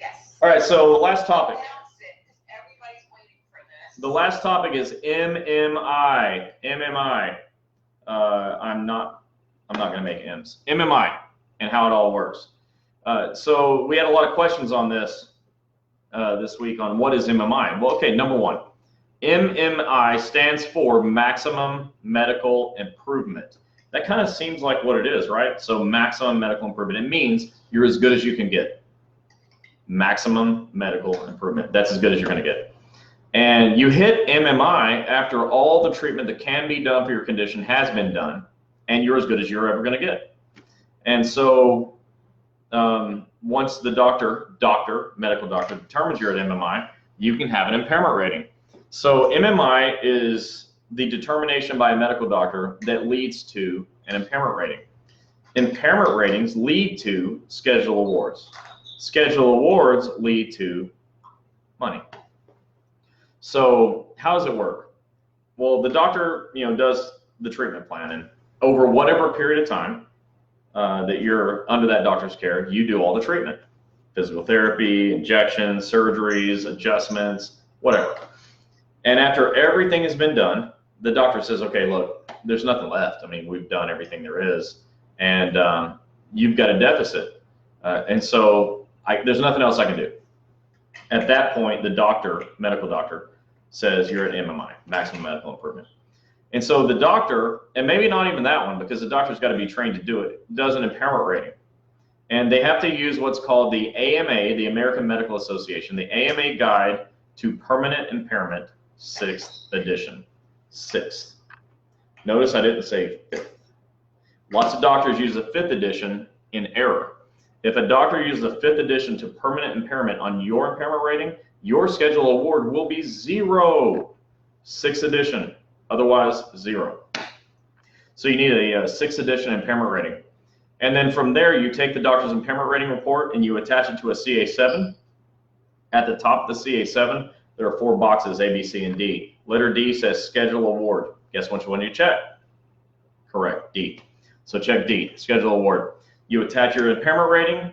B: Yes.
A: All right, so the last topic.
B: Announce it, 'cause everybody's waiting for this.
A: The last topic is MMI. MMI. I'm not going to make M's. MMI and how it all works. So we had a lot of questions on this this week on what is MMI. Well, okay, number one, MMI stands for Maximum Medical Improvement. That kind of seems like what it is, right? So maximum medical improvement. It means you're as good as you can get. Maximum medical improvement. That's as good as you're going to get. And you hit MMI after all the treatment that can be done for your condition has been done, and you're as good as you're ever going to get. And so once the medical doctor determines you're at MMI, you can have an impairment rating. So MMI is the determination by a medical doctor that leads to an impairment rating. Impairment ratings lead to schedule awards. Schedule awards lead to money. So how does it work? Well, the doctor, does the treatment plan, and over whatever period of time that you're under that doctor's care, you do all the treatment. Physical therapy, injections, surgeries, adjustments, whatever. And after everything has been done, the doctor says, okay, look, there's nothing left. I mean, we've done everything there is, and you've got a deficit. And so there's nothing else I can do. At that point, the medical doctor says you're at MMI, maximum medical improvement. And so the doctor, and maybe not even that one, because the doctor's got to be trained to do it, does an impairment rating. And they have to use what's called the AMA, the American Medical Association, the AMA Guide to Permanent Impairment, 6th edition. 6th. Notice I didn't say 5th. Lots of doctors use the 5th edition in error. If a doctor uses the 5th edition to permanent impairment on your impairment rating, your schedule award will be 0. 6th edition, otherwise 0. So you need a 6th edition impairment rating. And then from there, you take the doctor's impairment rating report and you attach it to a CA7. At the top of the CA7, there are 4 boxes, A, B, C, and D. Letter D says schedule award. Guess which one you check? Correct, D. So check D, schedule award. You attach your impairment rating.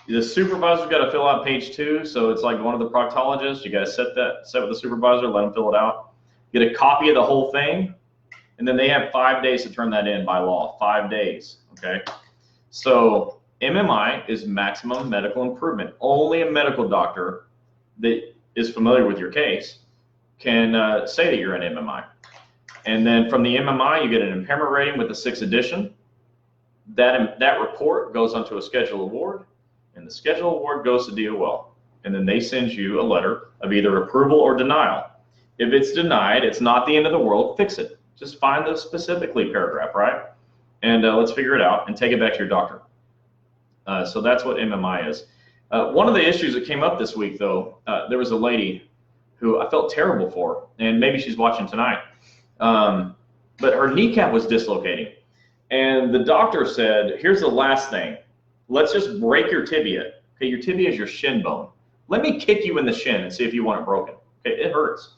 A: The supervisor's got to fill out page 2, so it's like one of the proctologists. You got to set with the supervisor, let them fill it out. Get a copy of the whole thing, and then they have 5 days to turn that in by law. 5 days, okay? So MMI is maximum medical improvement. Only a medical doctor that is familiar with your case can say that you're an MMI. And then from the MMI, you get an impairment rating with the 6th edition. That report goes onto a schedule award, and the schedule award goes to DOL. And then they send you a letter of either approval or denial. If it's denied, it's not the end of the world. Fix it. Just find the specifically paragraph, right? And let's figure it out and take it back to your doctor. So that's what MMI is. One of the issues that came up this week, though, there was a lady who I felt terrible for, and maybe she's watching tonight, but her kneecap was dislocating. And the doctor said, here's the last thing. Let's just break your tibia. Okay, your tibia is your shin bone. Let me kick you in the shin and see if you want it broken. Okay, it hurts.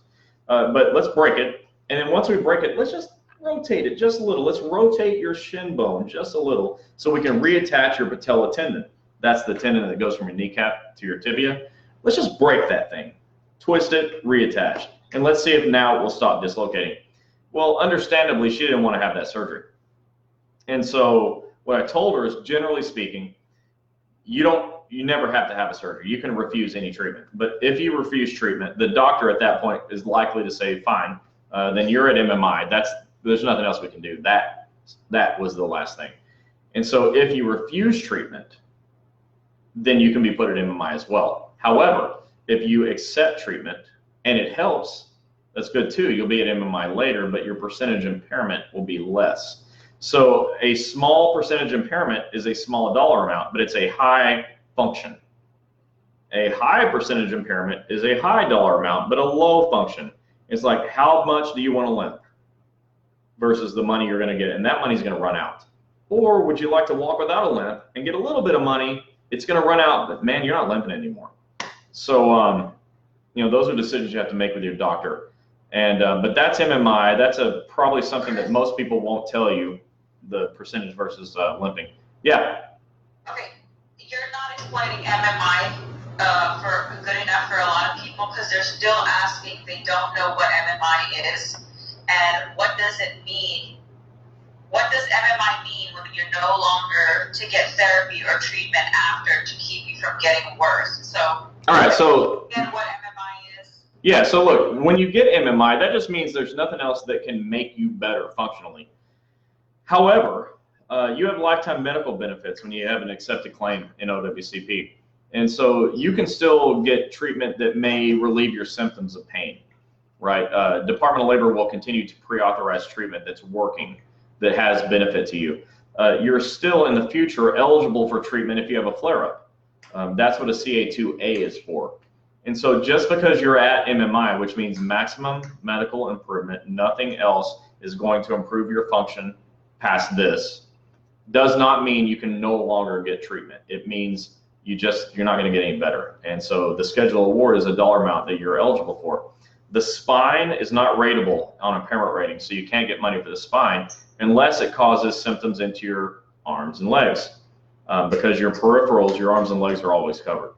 A: But let's break it. And then once we break it, let's just rotate it just a little. Let's rotate your shin bone just a little so we can reattach your patella tendon. That's the tendon that goes from your kneecap to your tibia. Let's just break that thing. Twist it, reattach. And let's see if now it will stop dislocating. Well, understandably, she didn't want to have that surgery. And so what I told her is, generally speaking, you never have to have a surgery. You can refuse any treatment. But if you refuse treatment, the doctor at that point is likely to say, fine, then you're at MMI. There's nothing else we can do. That was the last thing. And so if you refuse treatment, then you can be put at MMI as well. However, if you accept treatment and it helps, that's good too. You'll be at MMI later, but your percentage impairment will be less. So a small percentage impairment is a small dollar amount, but it's a high function. A high percentage impairment is a high dollar amount, but a low function. It's like, how much do you want to limp versus the money you're going to get, and that money's going to run out. Or would you like to walk without a limp and get a little bit of money? It's going to run out, but man, you're not limping anymore. So, those are decisions you have to make with your doctor. And but that's MMI. That's probably something that most people won't tell you, the percentage versus limping. Yeah.
B: Okay, you're not explaining MMI for good enough for a lot of people because they're still asking. They don't know what MMI is and what does it mean. What does MMI mean when you're no longer to get therapy or treatment after to keep you from getting worse? So,
A: all right. So,
B: get what MMI is.
A: Yeah. So look, when you get MMI, that just means there's nothing else that can make you better functionally. However, you have lifetime medical benefits when you have an accepted claim in OWCP. And so you can still get treatment that may relieve your symptoms of pain, right? Department of Labor will continue to pre-authorize treatment that's working, that has benefit to you. You're still in the future eligible for treatment if you have a flare-up. That's what a CA2A is for. And so just because you're at MMI, which means maximum medical improvement, nothing else is going to improve your function past this, does not mean you can no longer get treatment. It means you're not going to get any better. And so the schedule award is a dollar amount that you're eligible for. The spine is not rateable on impairment rating, so you can't get money for the spine unless it causes symptoms into your arms and legs, because your peripherals, your arms and legs, are always covered.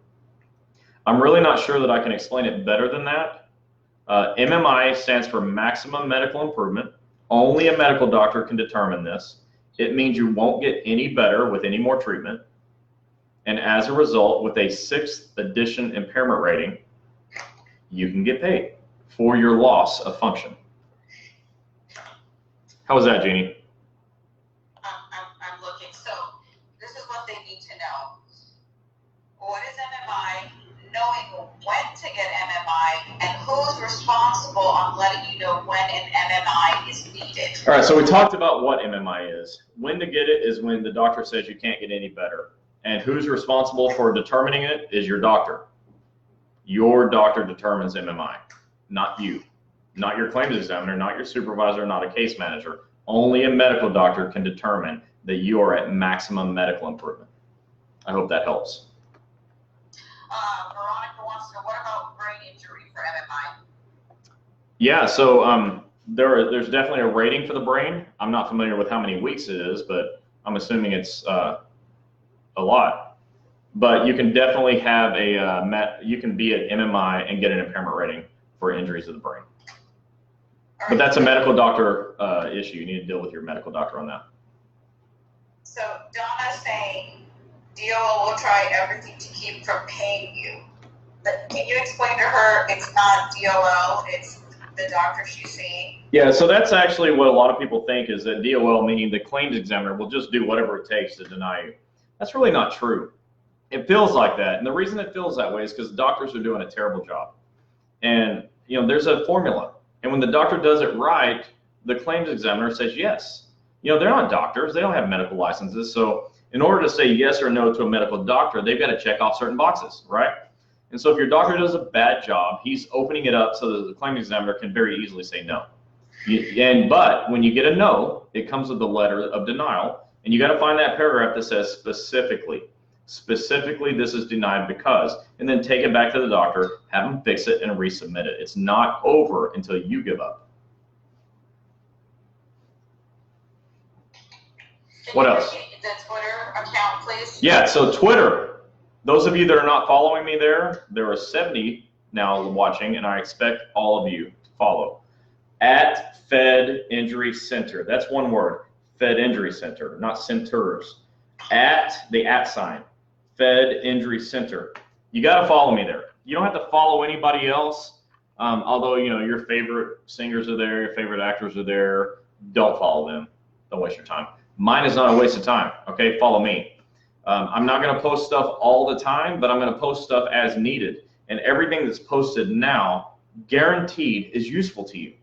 A: I'm really not sure that I can explain it better than that. MMI stands for maximum medical improvement. Only a medical doctor can determine this. It means you won't get any better with any more treatment. And as a result, with a 6th edition impairment rating, you can get paid for your loss of function. How was that, Gini?
B: I'm looking. So this is what they need to know. What is MMI? Knowing when to get MMI and who's responsible on letting you know when an MMI is needed.
A: All right, so we talked about what MMI is. When to get it is when the doctor says you can't get any better. And who's responsible for determining it is your doctor. Your doctor determines MMI, not you. Not your claims examiner, not your supervisor, not a case manager. Only a medical doctor can determine that you are at maximum medical improvement. I hope that helps.
B: Veronica wants to know, what about brain injury for MMI?
A: Yeah, so there's definitely a rating for the brain. I'm not familiar with how many weeks it is, but I'm assuming it's a lot. But you can definitely have you can be at MMI and get an impairment rating for injuries of the brain. But that's a medical doctor issue. You need to deal with your medical doctor on that.
B: So Donna's saying DOL will try everything to keep from paying you. But can you explain to her it's not DOL, it's the doctor she's seeing?
A: Yeah, so that's actually what a lot of people think, is that DOL, meaning the claims examiner, will just do whatever it takes to deny you. That's really not true. It feels like that, and the reason it feels that way is because doctors are doing a terrible job. And there's a formula, and when the doctor does it right, the claims examiner says yes. They're not doctors, they don't have medical licenses, so in order to say yes or no to a medical doctor, they've got to check off certain boxes, right? And so if your doctor does a bad job, he's opening it up so that the claim examiner can very easily say no. But when you get a no, it comes with the letter of denial, and you got to find that paragraph that says specifically, this is denied because, and then take it back to the doctor, have them fix it, and resubmit it. It's not over until you give up. What else?
B: The Twitter account, please.
A: Yeah, so Twitter. Those of you that are not following me there are 70 now watching, and I expect all of you to follow. At Fed Injury Center. That's one word. Fed Injury Center, not centers. At the @ sign. Fed Injury Center. You got to follow me there. You don't have to follow anybody else. Although, you know, your favorite singers are there, your favorite actors are there. Don't follow them. Don't waste your time. Mine is not a waste of time. Okay, follow me. I'm not going to post stuff all the time, but I'm going to post stuff as needed. And everything that's posted now, guaranteed, is useful to you.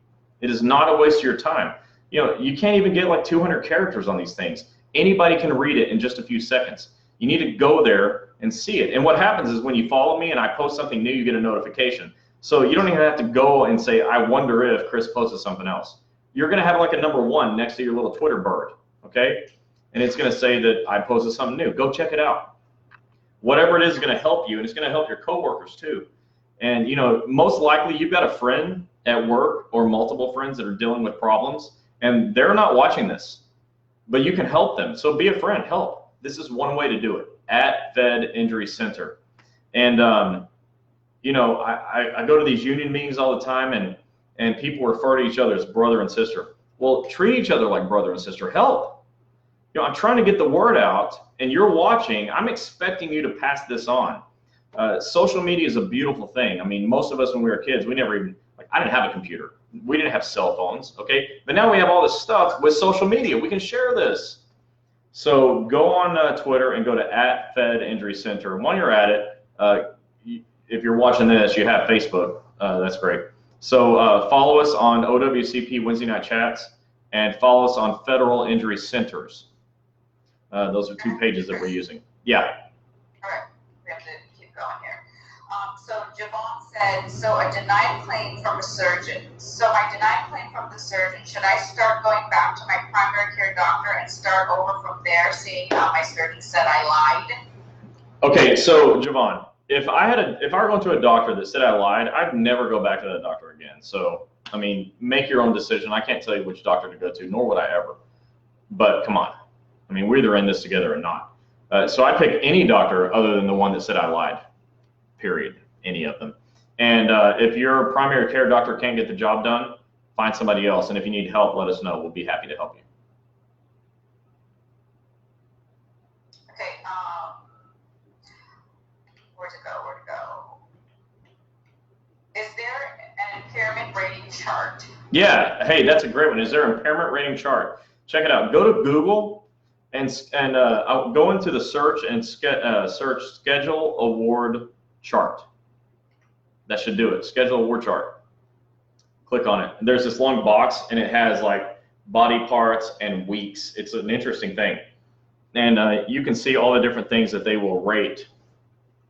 A: It is not a waste of your time. You know, you can't even get like 200 characters on these things. Anybody can read it in just a few seconds. You need to go there and see it. And what happens is when you follow me and I post something new, you get a notification. So you don't even have to go and say, I wonder if Chris posted something else. You're going to have like a #1 next to your little Twitter bird, okay? And it's going to say that I posted something new. Go check it out. Whatever it is going to help you, and it's going to help your coworkers too. And you know, most likely you've got a friend at work or multiple friends that are dealing with problems, and they're not watching this, but you can help them. So be a friend, help. This is one way to do it, at Fed Injury Center. And you know, I go to these union meetings all the time, and people refer to each other as brother and sister. Well, treat each other like brother and sister. Help. You know, I'm trying to get the word out, and you're watching. I'm expecting you to pass this on. Social media is a beautiful thing. I mean, most of us when we were kids, we never even, like, I didn't have a computer. We didn't have cell phones, okay? But now we have all this stuff with social media. We can share this. So go on Twitter and go to @Fed Injury Center. And while you're at it, if you're watching this, you have Facebook. That's great. So follow us on OWCP Wednesday Night Chats, and follow us on Federal Injury Centers. Those are 2 pages that we're using. Yeah.
B: All right, we have to keep going here. So Javon said, so a denied claim from a surgeon. So my denied claim from the surgeon, should I start going back to my primary care doctor and start over from there, seeing how my surgeon said I lied?
A: Okay, so Javon, if I were going to a doctor that said I lied, I'd never go back to that doctor again. So, I mean, make your own decision. I can't tell you which doctor to go to, nor would I ever. But come on. I mean, we're either in this together or not. So I pick any doctor other than the one that said I lied, period, any of them. And if your primary care doctor can't get the job done, find somebody else. And if you need help, let us know. We'll be happy to help you.
B: Okay, where to go? Is there an impairment rating chart?
A: Yeah, hey, that's a great one. Is there an impairment rating chart? Check it out. Go to Google and I'll go into the search and search schedule award chart. That should do it. Schedule award chart. Click on it. There's this long box, and it has like body parts and weeks. It's an interesting thing. And you can see all the different things that they will rate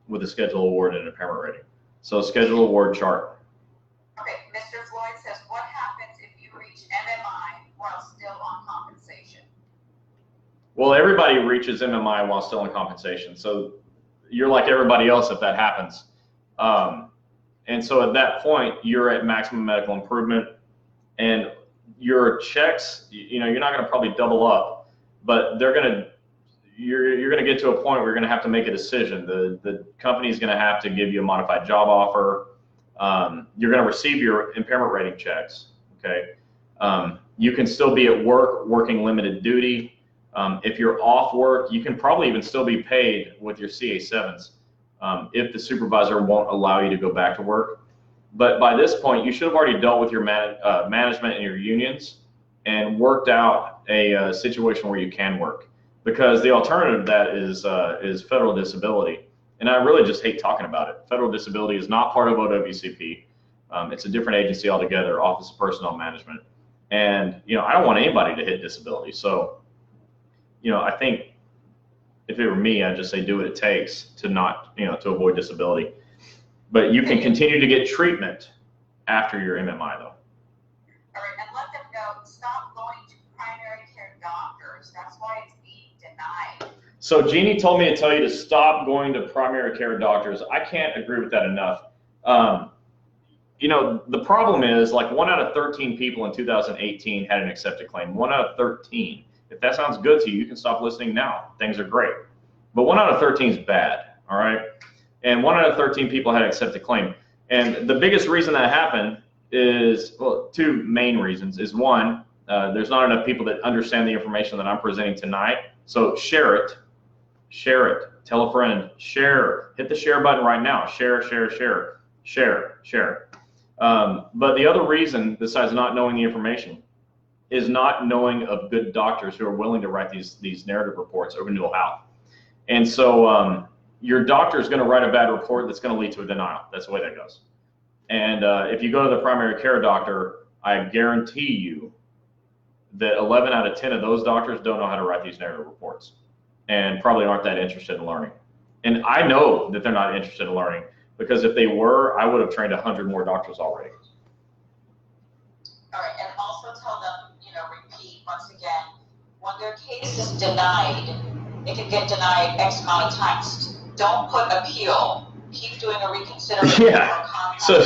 A: with a schedule award and impairment rating. So schedule award chart.
B: Okay, Mr. Floyd says, what happens if you reach MMI while still on compensation?
A: Well, everybody reaches MMI while still on compensation. So you're like everybody else if that happens. And so at that point, you're at maximum medical improvement, and your checks, you know, you're not going to probably double up, but you're going to get to a point where you're going to have to make a decision. The company is going to have to give you a modified job offer. You're going to receive your impairment rating checks. Okay. You can still be at work working limited duty. If you're off work, you can probably even still be paid with your CA7s if the supervisor won't allow you to go back to work. But by this point, you should have already dealt with your management and your unions and worked out a situation where you can work. Because the alternative to that is federal disability. And I really just hate talking about it. Federal disability is not part of OWCP. It's a different agency altogether, Office of Personnel Management. And, you know, I don't want anybody to hit disability. So, you know, I think If it were me, I'd just say do what it takes to not, to avoid disability. But you can continue to get treatment after your MMI, though.
B: All right, and let them know, stop going to primary care doctors. That's why it's being denied.
A: So Gini told me to tell you to stop going to primary care doctors. I can't agree with that enough. The problem is, like, 1 out of 13 people in 2018 had an accepted claim. 1 out of 13. If that sounds good to you, you can stop listening now. Things are great. But 1 out of 13 is bad, all right? And 1 out of 13 people had an accepted claim. And the biggest reason that happened is, well, 2 main reasons. Is one, there's not enough people that understand the information that I'm presenting tonight. So share it. Share it. Tell a friend. Share. Hit the share button right now. Share, share, share. Share, share. But the other reason, besides not knowing the information, is not knowing of good doctors who are willing to write these narrative reports over renewal health. And so your doctor is going to write a bad report that's going to lead to a denial. That's the way that goes. And if you go to the primary care doctor, I guarantee you that 11 out of 10 of those doctors don't know how to write these narrative reports and probably aren't that interested in learning. And I know that they're not interested in learning, because if they were, I would have trained 100 more doctors already.
B: All right, and also tell them, repeat once again, when their case is denied, it can get denied X amount of times. Don't put appeal. Keep doing a reconsideration.
A: Yeah. So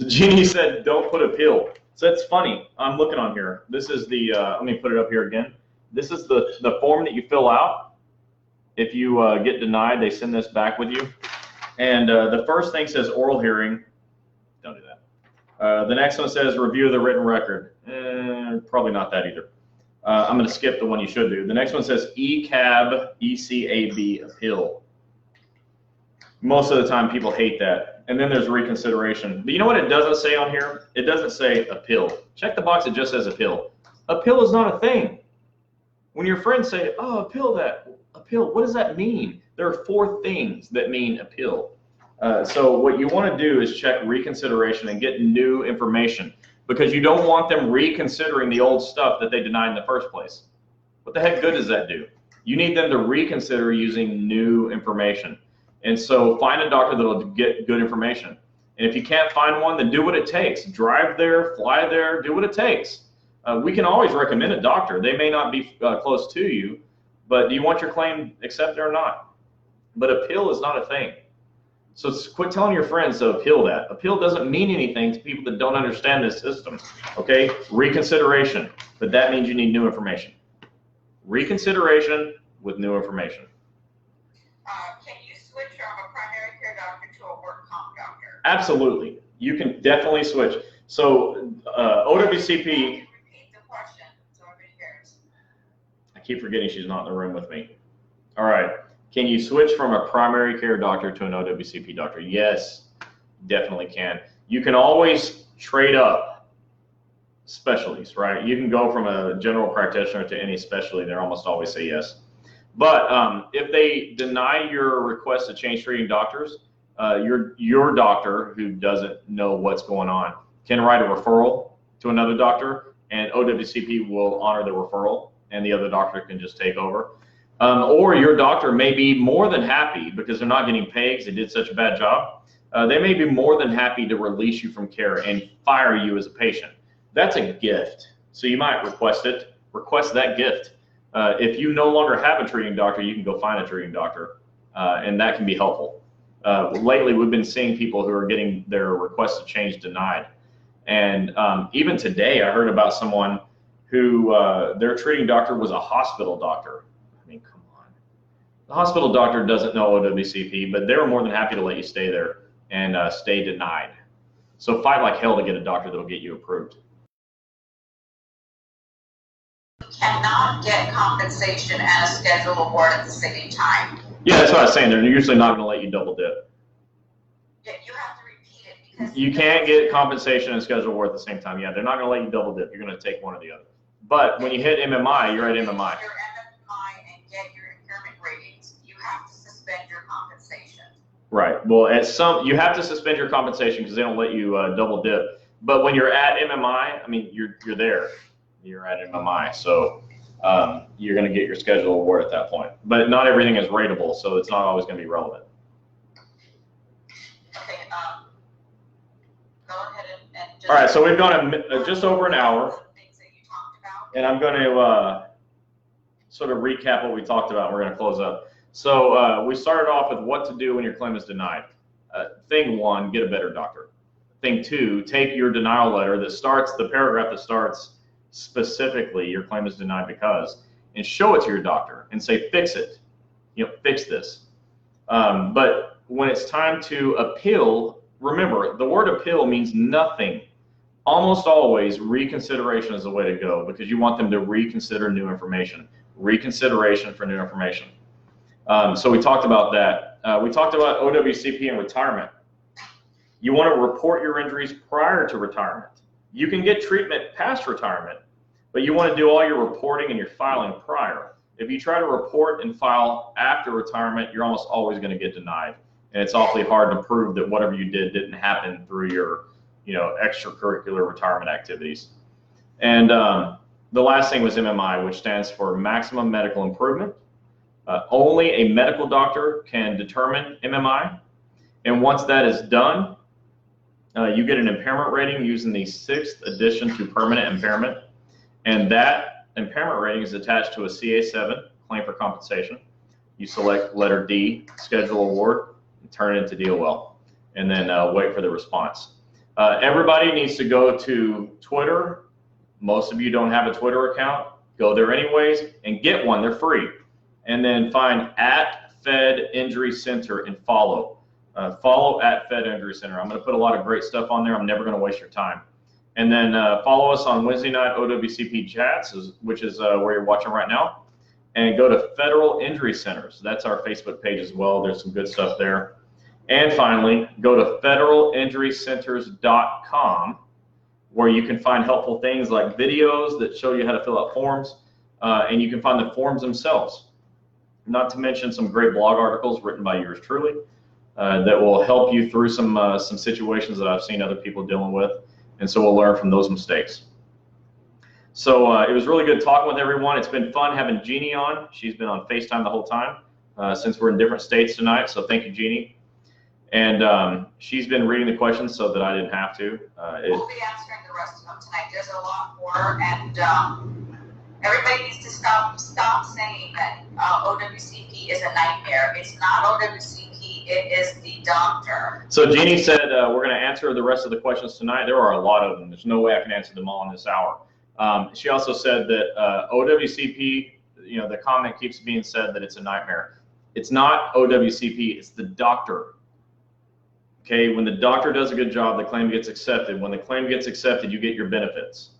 A: Gini said, don't put appeal. So that's funny. I'm looking on here. This is the, let me put it up here again. This is the form that you fill out. If you get denied, they send this back with you. And the first thing says oral hearing. Don't do that. The next one says review of the written record. Probably not that either. I'm going to skip the one you should do. The next one says ECAB, ECAB appeal. Most of the time people hate that. And then there's reconsideration. But you know what it doesn't say on here? It doesn't say appeal. Check the box, it just says appeal. Appeal is not a thing. When your friends say, oh, appeal that. Appeal, what does that mean? There are 4 things that mean appeal. So what you want to do is check reconsideration and get new information, because you don't want them reconsidering the old stuff that they denied in the first place. What the heck good does that do? You need them to reconsider using new information. And so find a doctor that'll get good information. And if you can't find one, then do what it takes. Drive there, fly there, do what it takes. We can always recommend a doctor. They may not be close to you, but do you want your claim accepted or not? But appeal is not a thing. So quit telling your friends to appeal that. Appeal doesn't mean anything to people that don't understand this system, okay? Reconsideration, but that means you need new information. Reconsideration with new information.
B: Can you switch from a primary care doctor to a work comp doctor?
A: Absolutely. You can definitely switch. So OWCP...
B: Repeat the question so everybody hears.
A: I keep forgetting she's not in the room with me. All right. Can you switch from a primary care doctor to an OWCP doctor? Yes, definitely can. You can always trade up specialties, right? You can go from a general practitioner to any specialty. They almost always say yes. But if they deny your request to change treating doctors, your doctor, who doesn't know what's going on, can write a referral to another doctor, and OWCP will honor the referral, and the other doctor can just take over. Or your doctor may be more than happy, because they're not getting paid because they did such a bad job. They may be more than happy to release you from care and fire you as a patient. That's a gift. So you might request it. Request that gift. If you no longer have a treating doctor, you can go find a treating doctor, and that can be helpful. Lately, we've been seeing people who are getting their requests to change denied. And even today, I heard about someone who their treating doctor was a hospital doctor. I mean, come on. The hospital doctor doesn't know OWCP, but they were more than happy to let you stay there and stay denied. So fight like hell to get a doctor that will get you approved.
B: You cannot get compensation and a schedule award at the same time.
A: Yeah, that's what I was saying. They're usually not going to let you double dip.
B: Yeah, you have to repeat it, because
A: you can't get compensation and schedule award at the same time. Yeah, they're not going to let you double dip. You're going to take one or the other. But when you hit MMI, you're at MMI.
B: Your MMI and get your impairment ratings, you have to suspend your compensation.
A: Right. Well, you have to suspend your compensation because they don't let you double dip. But when you're at MMI, I mean, you're there. You're at MMI. So you're going to get your schedule award at that point. But not everything is rateable, so it's not always going to be relevant.
B: Okay, go ahead and just...
A: All right, so we've gone just over an hour,
B: things that you talked about.
A: and I'm going to sort of recap what we talked about, and we're going to close up. So we started off with what to do when your claim is denied. Thing one, get a better doctor. Thing two, take your denial letter that starts, the paragraph that starts specifically, your claim is denied because, and show it to your doctor and say, fix it, fix this. But when it's time to appeal, remember, the word appeal means nothing. Almost always, reconsideration is the way to go because you want them to reconsider new information. Reconsideration for new information. So we talked about that. We talked about OWCP and retirement. You want to report your injuries prior to retirement. You can get treatment past retirement, but you want to do all your reporting and your filing prior. If you try to report and file after retirement, you're almost always going to get denied. And it's awfully hard to prove that whatever you did didn't happen through your extracurricular retirement activities. And the last thing was MMI, which stands for Maximum Medical Improvement. Only a medical doctor can determine MMI. And once that is done, you get an impairment rating using the 6th edition to permanent impairment. And that impairment rating is attached to a CA7, claim for compensation. You select letter D, schedule award, and turn it into DOL, and then wait for the response. Everybody needs to go to Twitter. Most of you don't have a Twitter account. Go there anyways and get one. They're free. And then find @Fed Injury Center and follow. Follow @Fed Injury Center. I'm going to put a lot of great stuff on there. I'm never going to waste your time. And then follow us on Wednesday night OWCP Chats, which is where you're watching right now. And go to Federal Injury Centers. That's our Facebook page as well. There's some good stuff there. And finally, go to federalinjurycenters.com, where you can find helpful things like videos that show you how to fill out forms, and you can find the forms themselves. Not to mention some great blog articles written by yours truly that will help you through some situations that I've seen other people dealing with, and so we'll learn from those mistakes. So it was really good talking with everyone. It's been fun having Gini on. She's been on FaceTime the whole time since we're in different states tonight, so thank you, Gini. And she's been reading the questions so that I didn't have to.
B: We'll be answering the rest of them tonight. There's a lot more, and everybody needs to stop saying that OWCP is a nightmare. It's not OWCP, it is the doctor.
A: So Gini said we're going to answer the rest of the questions tonight. There are a lot of them. There's no way I can answer them all in this hour. She also said that OWCP, the comment keeps being said that it's a nightmare. It's not OWCP, it's the doctor. Okay, when the doctor does a good job, the claim gets accepted. When the claim gets accepted, you get your benefits.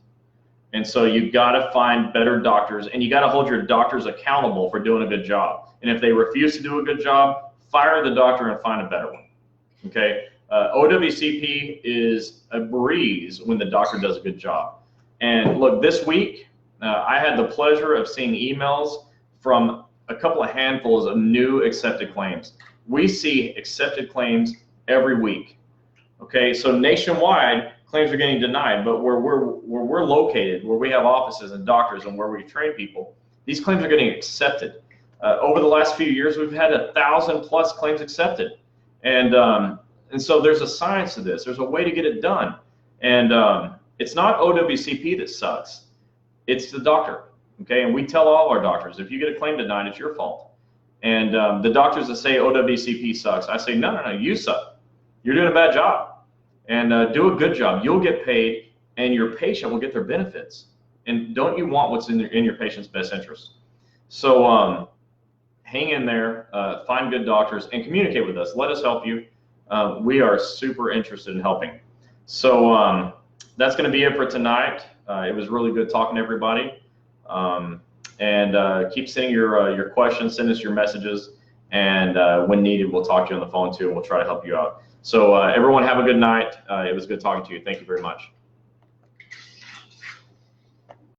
A: And so you've got to find better doctors, and you got to hold your doctors accountable for doing a good job. And if they refuse to do a good job, fire the doctor and find a better one. Okay, OWCP is a breeze when the doctor does a good job. And look, this week, I had the pleasure of seeing emails from a couple of handfuls of new accepted claims. We see accepted claims every week. Okay, so nationwide, claims are getting denied, but where we're located, where we have offices and doctors and where we train people, these claims are getting accepted. Over the last few years, we've had 1,000+ claims accepted. And so there's a science to this. There's a way to get it done. And it's not OWCP that sucks. It's the doctor. Okay, and we tell all of our doctors, if you get a claim denied, it's your fault. And the doctors that say OWCP sucks, I say, no, you suck. You're doing a bad job. And do a good job. You'll get paid, and your patient will get their benefits. And don't you want what's in your patient's best interest? So hang in there, find good doctors, and communicate with us. Let us help you. We are super interested in helping. So that's going to be it for tonight. It was really good talking to everybody. And keep sending your questions, send us your messages, and when needed, we'll talk to you on the phone too, and we'll try to help you out. So everyone have a good night. It was good talking to you. Thank you very much.